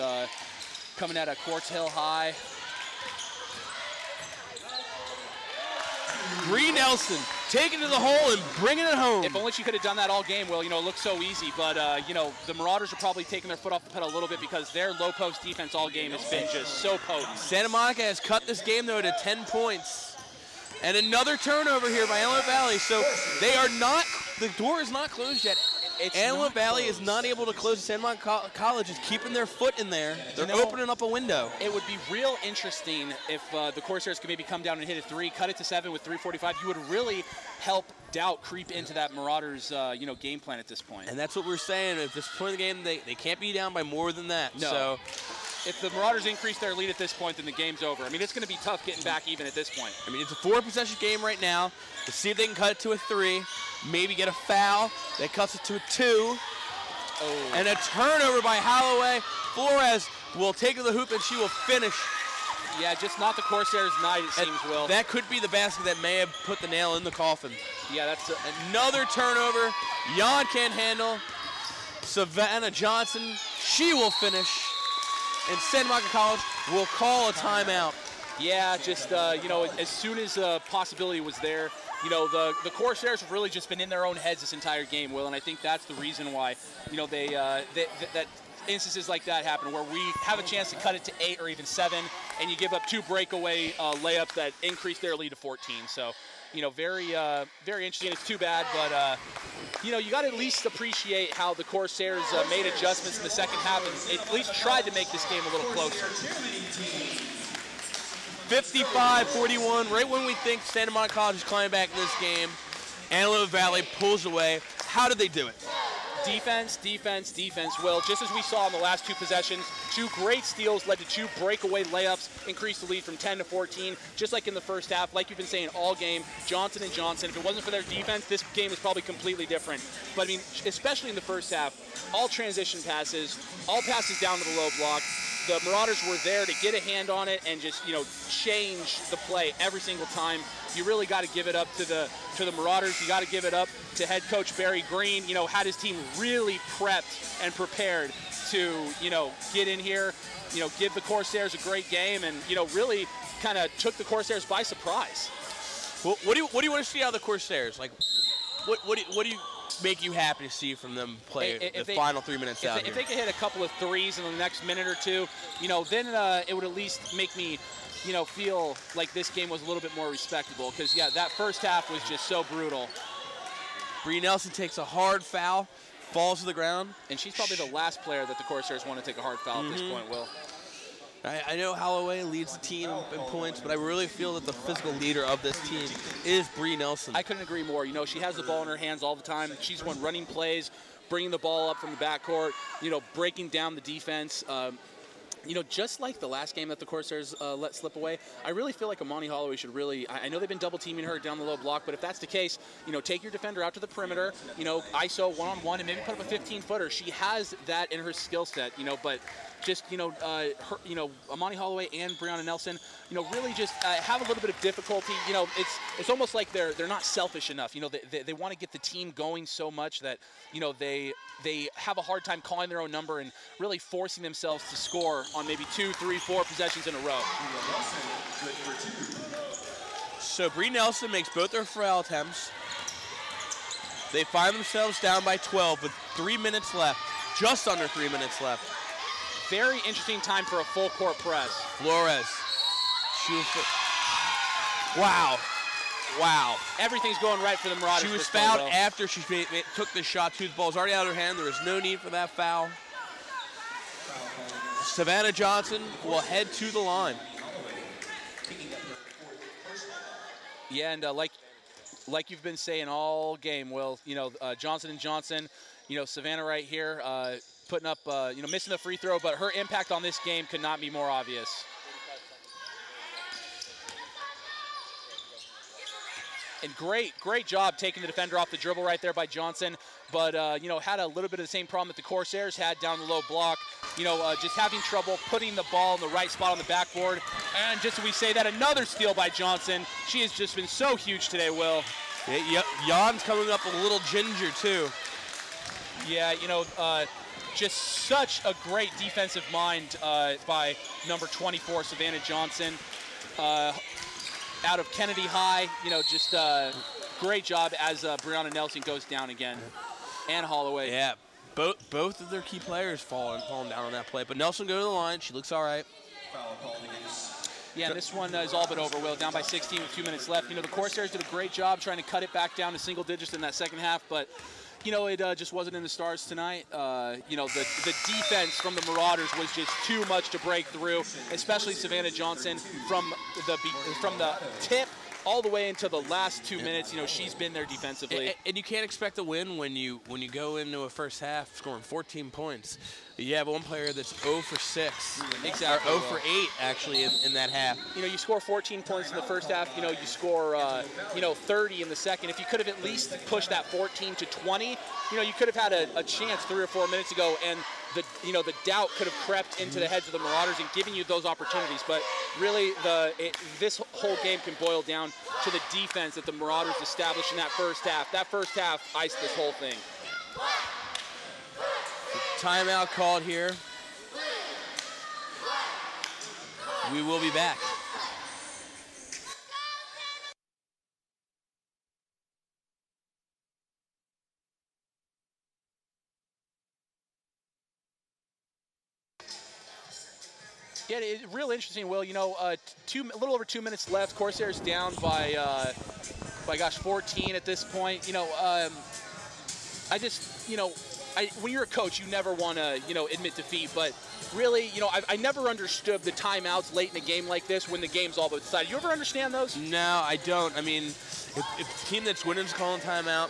coming at a Quartz Hill high. Bree Nelson taking it to the hole and bringing it home. If only she could have done that all game, Will. It looked so easy. But, the Marauders are probably taking their foot off the pedal a little bit because their low-post defense all game has been just so potent. Santa Monica has cut this game, though, to 10 points. And another turnover here by Antelope Valley. So they are not, the door is not closed yet. Antelope Valley is not able to close. Santa Monica College is keeping their foot in there. They're opening up a window. It would be real interesting if the Corsairs could maybe come down and hit a 3, cut it to 7 with 3:45. You would really help doubt creep into that Marauders, game plan at this point. And that's what we're saying. At this point in the game, they can't be down by more than that. No. So if the Marauders increase their lead at this point, then the game's over. I mean, it's going to be tough getting back even at this point. I mean, it's a 4-possession game right now. Let's see if they can cut it to a 3. Maybe get a foul. That cuts it to a 2. Oh. And a turnover by Holloway. Flores will take to the hoop and she will finish. Yeah, just not the Corsairs' night, it seems, Will. That could be the basket that may have put the nail in the coffin. Yeah, that's another turnover. Jan can't handle. Savannah Johnson, she will finish. And Santa Monica College will call a timeout. Yeah, just, as soon as a possibility was there, the Corsairs have really just been in their own heads this entire game, Will, and I think that's the reason why, that instances like that happen, where we have a chance to cut it to 8 or even 7, and you give up 2 breakaway layups that increase their lead to 14. So, very interesting. It's too bad, but, you got to at least appreciate how the Corsairs made adjustments in the second half and at least tried to make this game a little closer. 55-41, right when we think Santa Monica College is climbing back in this game, Antelope Valley pulls away. How did they do it? Defense, defense, defense. Will, just as we saw in the last 2 possessions, 2 great steals led to 2 breakaway layups, increased the lead from 10 to 14, just like in the first half. Like you've been saying all game, Johnson and Johnson, if it wasn't for their defense, this game is probably completely different. But I mean, especially in the first half, all transition passes, all passes down to the low block. The Marauders were there to get a hand on it and just, change the play every single time. You really got to give it up to the Marauders. You got to give it up to head coach Barry Green. Had his team really prepped and prepared to, get in here, give the Corsairs a great game, and really kind of took the Corsairs by surprise. Well, what do you want to see out of the Corsairs? Like, what do you make you happy to see from them play the final 3 minutes out here? If they could hit a couple of threes in the next minute or two, then it would at least make me, feel like this game was a little bit more respectable. Because, that first half was just so brutal. Bree Nelson takes a hard foul, falls to the ground. And she's probably the last player that the Corsairs want to take a hard foul at this point, Will. I know Holloway leads the team in points, but I really feel that the physical leader of this team is Bree Nelson. I couldn't agree more. She has the ball in her hands all the time. She's the one running plays, bringing the ball up from the backcourt, breaking down the defense. Just like the last game that the Corsairs let slip away, I really feel like Amani Holloway should really, I know they've been double teaming her down the low block, but if that's the case, take your defender out to the perimeter, ISO one-on-one, and maybe put up a 15-footer. She has that in her skill set, but just, Amani Holloway and Brianna Nelson, really just have a little bit of difficulty. It's almost like they're not selfish enough. They want to get the team going so much that, they have a hard time calling their own number and really forcing themselves to score on maybe 2, 3, 4 possessions in a row. So Bree Nelson makes both their foul attempts. They find themselves down by 12 with 3 minutes left, just under 3 minutes left. Very interesting time for a full court press. Flores. Wow. Wow. Everything's going right for the Marauders. She was fouled after she took the shot. The ball's already out of her hand. There was no need for that foul. Savannah Johnson will head to the line. Yeah, and like you've been saying all game, Will, Johnson and Johnson, Savannah right here, putting up, missing the free throw, but her impact on this game could not be more obvious. And great job taking the defender off the dribble right there by Johnson, but, had a little bit of the same problem that the Corsairs had down the low block, just having trouble putting the ball in the right spot on the backboard. And just as we say that, another steal by Johnson. She has just been so huge today, Will. Yeah, Jan's coming up a little ginger, too. Yeah, just such a great defensive mind by number 24, Savannah Johnson. Out of Kennedy High, just great job as Brianna Nelson goes down again. And Holloway. Yeah, both of their key players falling down on that play. But Nelson go to the line. She looks all right. Yeah, this one is all but over, Will. Down by 16 with 2 minutes left. The Corsairs did a great job trying to cut it back down to single digits in that second half, but it just wasn't in the stars tonight. The defense from the Marauders was just too much to break through, especially Savannah Johnson from the tip all the way into the last 2 minutes. She's been there defensively. And you can't expect a win when you go into a first half scoring 14 points. You have one player that's 0 for 6. Exactly. Or 0 for 8, actually, in that half. You score 14 points in the first half. You score, 30 in the second. If you could have at least pushed that 14 to 20, you could have had a chance 3 or 4 minutes ago, and the doubt could have crept into the heads of the Marauders and given you those opportunities. But really, this whole game can boil down to the defense that the Marauders established in that first half. That first half iced this whole thing. Timeout called here. We will be back. Yeah, it's real interesting, Will. A little over 2 minutes left. Corsairs down by 14 at this point. When you're a coach, you never want to, admit defeat. But really, I never understood the timeouts late in a game like this when the game's all but decided. You ever understand those? No, I don't. I mean, if the team that's winning is calling timeout,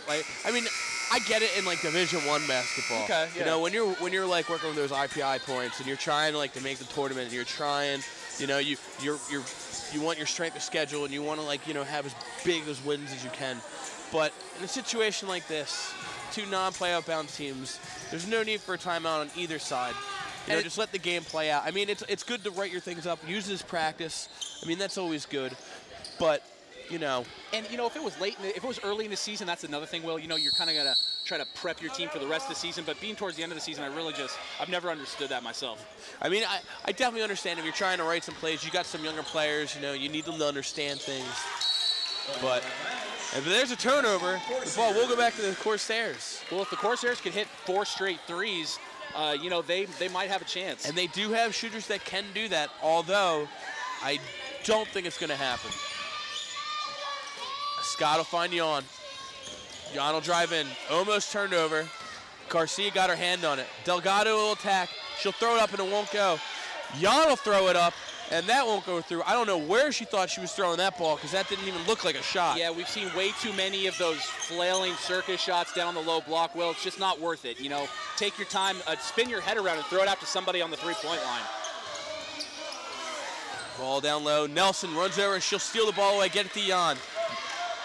I get it in like Division I basketball. Okay, yeah. You know, when you're like working with those IPI points and you're trying to like to make the tournament and you're trying, you know, you want your strength of schedule and you want to like, you know, have as big those wins as you can. But in a situation like this, 2 non-playoff bound teams, there's no need for a timeout on either side. You know, just let the game play out. I mean, it's good to write your things up, use it as practice. I mean, that's always good. But, you know. And, you know, if it was if it was early in the season, that's another thing, Will. You know, you're kind of going to try to prep your team for the rest of the season. But being towards the end of the season, I've never understood that myself. I mean, I definitely understand if you're trying to write some plays. You got some younger players, you know, you need them to understand things. But if there's a turnover, the ball will go back to the Corsairs. Well, if the Corsairs can hit 4 straight threes, you know, they might have a chance. And they do have shooters that can do that, although I don't think it's going to happen. Scott will find Jan. Jan will drive in. Almost turned over. Garcia got her hand on it. Delgado will attack. She'll throw it up and it won't go. Jan will throw it up, and that won't go through. I don't know where she thought she was throwing that ball because that didn't even look like a shot. Yeah, we've seen way too many of those flailing circus shots down the low block. Well, it's just not worth it. You know, take your time, spin your head around and throw it out to somebody on the three-point line. Ball down low. Nelson runs over and she'll steal the ball away, get it to Jan.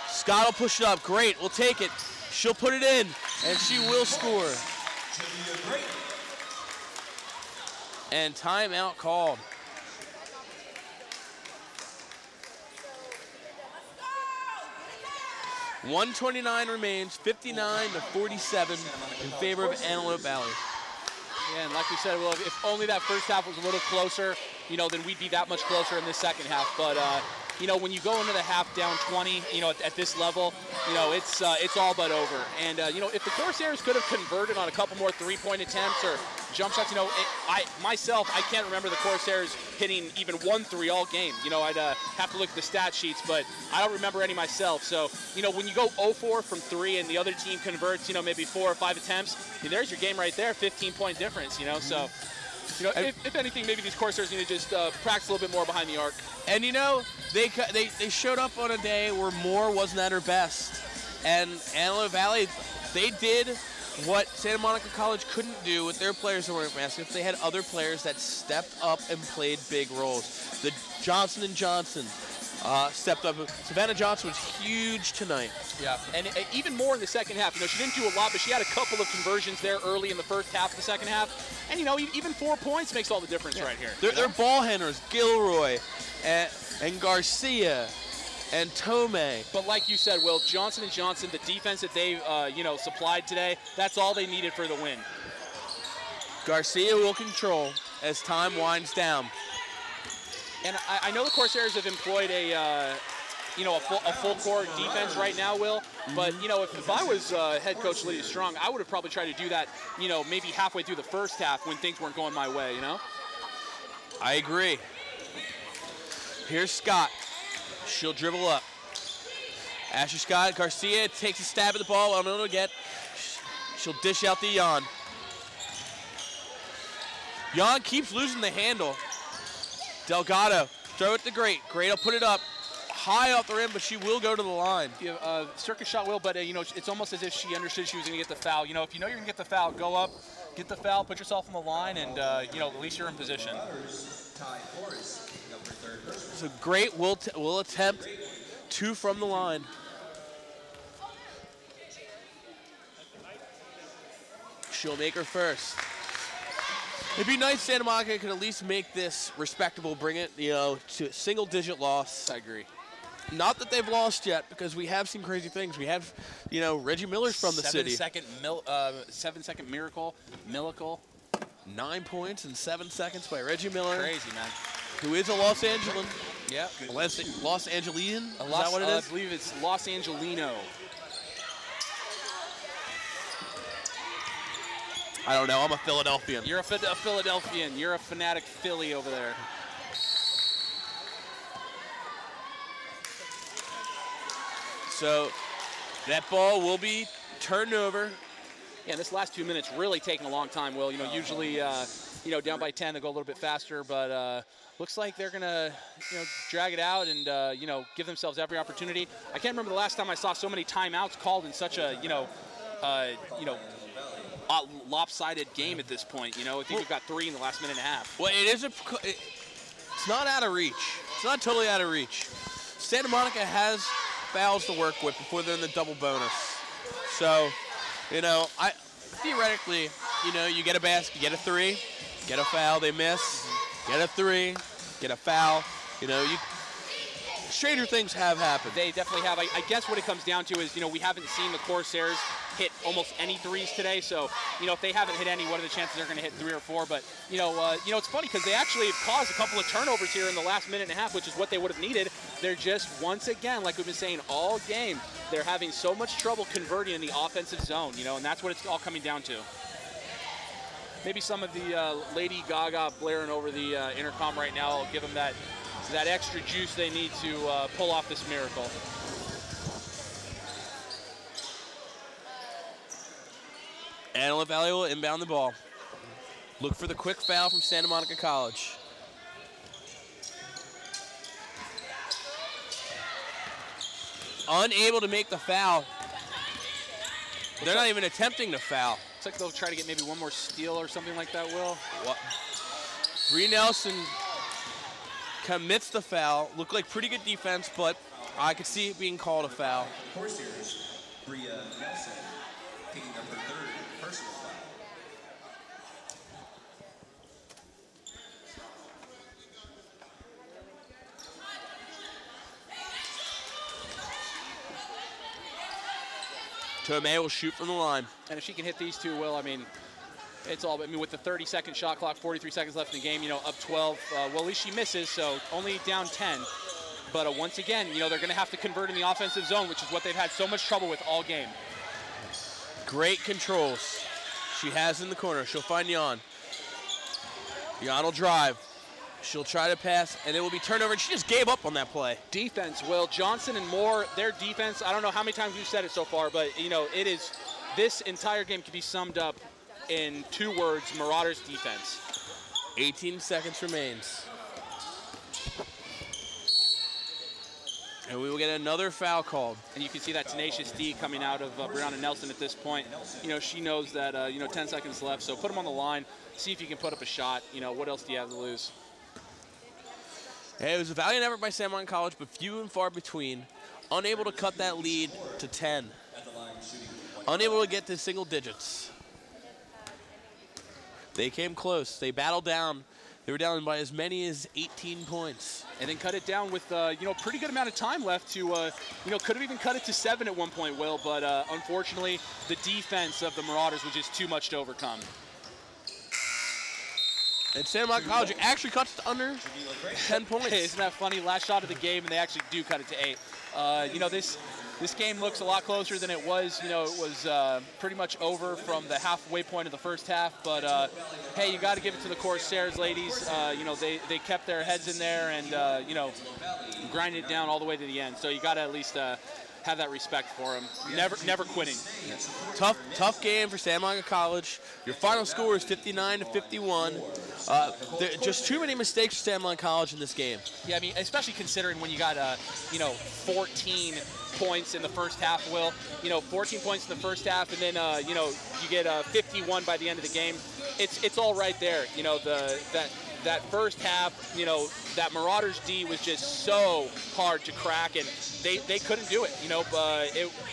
Scott will push it up. Great, we'll take it. She'll put it in, and she will score. And timeout called. .129 remains, 59-47 in favor of Antelope Valley. Yeah, and like we said, well, if only that first half was a little closer, you know, then we'd be that much closer in this second half. But, you know, when you go into the half down 20, you know, at this level, you know, it's all but over. And, you know, if the Corsairs could have converted on a couple more three-point attempts or jump shots, you know, I can't remember the Corsairs hitting even 1 3 all game. You know, I'd have to look at the stat sheets, but I don't remember any myself. So, you know, when you go 0-4 from 3 and the other team converts, you know, maybe 4 or 5 attempts, there's your game right there, 15-point difference, you know. So, you know, if anything, maybe these Corsairs need to just practice a little bit more behind the arc. And, you know, they showed up on a day where Moore wasn't at her best. And Antelope Valley, they did what Santa Monica College couldn't do with their players that weren't baskets. They had other players that stepped up and played big roles. The Johnson & Johnson stepped up. Savannah Johnson was huge tonight. Yeah, and even more in the second half. You know, she didn't do a lot, but she had a couple of conversions there early in the first half of the second half. And, you know, even 4 points makes all the difference right here. They're ball handlers, Gilroy and Garcia and Tomei. But like you said, Will, Johnson & Johnson, the defense that they, you know, supplied today, that's all they needed for the win. Garcia will control as time winds down. And I know the Corsairs have employed a full court defense right now, Will. But, you know, if I was head coach Lydia Strong, I would have probably tried to do that, you know, maybe halfway through the first half when things weren't going my way, you know? I agree. Here's Scott. She'll dribble up. Asher Scott, Garcia takes a stab at the ball. I'm going to get. She'll dish out to Jan. Jan keeps losing the handle. Delgado, throw it to Great. Great will put it up high off the rim, but she will go to the line. Circus shot, Will, but, you know, it's almost as if she understood she was going to get the foul. You know, if you know you're going to get the foul, go up, get the foul, put yourself on the line, and, you know, at least you're in position. So Great will attempt 2 from the line. She'll make her first. It'd be nice Santa Monica could at least make this respectable, bring it, you know, to a single-digit loss. I agree. Not that they've lost yet, because we have seen crazy things. We have, you know, Reggie Miller's from the city. 7-second miracle. 9 points in 7 seconds by Reggie Miller. Crazy, man. Who is a Los Angeles. Yeah. Los Angelian? Is that what it is? I believe it's Los Angelino. I don't know. I'm a Philadelphian. You're a Philadelphian. You're a fanatic Philly over there. So that ball will be turned over. Yeah, this last 2 minutes really taking a long time, Will. You know, usually, you know, down by 10, they go a little bit faster, but looks like they're going to, you know, drag it out and, you know, give themselves every opportunity. I can't remember the last time I saw so many timeouts called in such a, you know, you know, lopsided game at this point. You know, I think we've got 3 in the last minute and a half. Well, it's not out of reach. It's not totally out of reach. Santa Monica has fouls to work with before they're in the double bonus. So, you know, theoretically, you know, you get a basket, you get a 3, get a foul, they miss, get a 3, get a foul. You know, stranger things have happened. They definitely have. I guess what it comes down to is, you know, we haven't seen the Corsairs hit almost any 3s today. So, you know, if they haven't hit any, what are the chances they're going to hit 3 or 4? But, you know, it's funny because they actually have caused a couple of turnovers here in the last minute and a half, which is what they would have needed. They're just, once again, like we've been saying all game, they're having so much trouble converting in the offensive zone, you know, and that's what it's all coming down to. Maybe some of the Lady Gaga blaring over the intercom right now will give them that extra juice they need to pull off this miracle. Antelope Valley will inbound the ball. Look for the quick foul from Santa Monica College. Unable to make the foul. They're not even attempting to foul. Looks like they'll try to get maybe one more steal or something like that, Will. What? Bree Nelson commits the foul. Looked like pretty good defense, but I could see it being called a foul. Corsairs, Bria Nelson, picking up her 3rd personal foul. Tomei will shoot from the line. And if she can hit these two, Will, I mean, it's all, I mean, with the 30-second shot clock, 43 seconds left in the game, you know, up 12. Well, at least she misses, so only down 10. But once again, you know, they're going to have to convert in the offensive zone, which is what they've had so much trouble with all game. Great controls she has in the corner. She'll find Jan. Jan will drive. She'll try to pass, and it will be turnover, and she just gave up on that play. Defense, Will. Johnson and Moore, their defense, I don't know how many times we've said it so far, but, you know, it is, this entire game can be summed up in 2 words, Marauders defense. 18 seconds remains. And we will get another foul called. And you can see that tenacious D coming out of Brianna Nelson at this point. You know, she knows that, you know, 10 seconds left, so put them on the line, see if you can put up a shot. You know, what else do you have to lose? Hey, it was a valiant effort by Santa Monica College, but few and far between. Unable to cut that lead to 10. Unable to get to single digits. They came close. They battled down. They were down by as many as 18 points. And then cut it down with, you know, pretty good amount of time left to, you know, could have even cut it to 7 at one point, Will, but unfortunately, the defense of the Marauders was just too much to overcome. And Santa Monica College actually cuts to under 10 points. Hey, isn't that funny? Last shot of the game, and they actually do cut it to 8. You know, this game looks a lot closer than it was. You know, it was pretty much over from the halfway point of the first half. But, hey, you got to give it to the Corsairs, ladies. You know, they kept their heads in there and, you know, grinded it down all the way to the end. So you got to at least have that respect for them. Never quitting. Tough game for Santa Monica College. Your final score is 59-51. Just too many mistakes for Santa Monica College in this game. Yeah, I mean, especially considering when you got, you know, 14 points in the first half, Will. You know, 14 points in the first half, and then, you know, you get 51 by the end of the game. It's all right there. You know, that first half, you know, that Marauders D was just so hard to crack, and they couldn't do it. You know,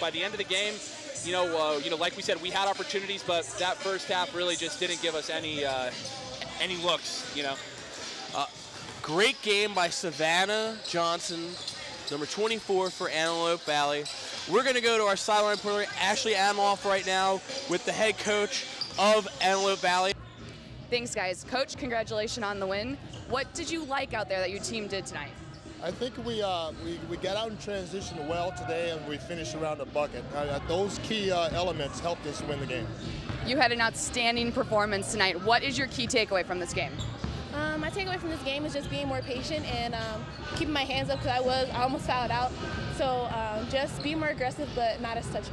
by the end of the game, you know, like we said, we had opportunities, but that first half really just didn't give us any looks. You know. Great game by Savannah Johnson, number 24 for Antelope Valley. We're going to go to our sideline reporter, Ashley Amoff, right now with the head coach of Antelope Valley. Thanks, guys. Coach, congratulations on the win. What did you like out there that your team did tonight? I think we got out in transition well today, and we finished around the bucket. Those key elements helped us win the game. You had an outstanding performance tonight. What is your key takeaway from this game? My takeaway from this game is just being more patient and keeping my hands up because I almost fouled out. So just be more aggressive, but not as touchy.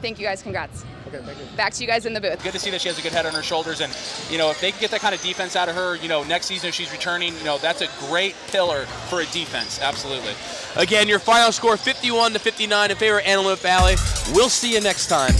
Thank you guys. Congrats. Okay, thank you. Back to you guys in the booth. Good to see that she has a good head on her shoulders, and you know, if they can get that kind of defense out of her, you know, next season if she's returning, you know, that's a great pillar for a defense. Absolutely. Again, your final score 51-59 in favor of Antelope Valley. We'll see you next time.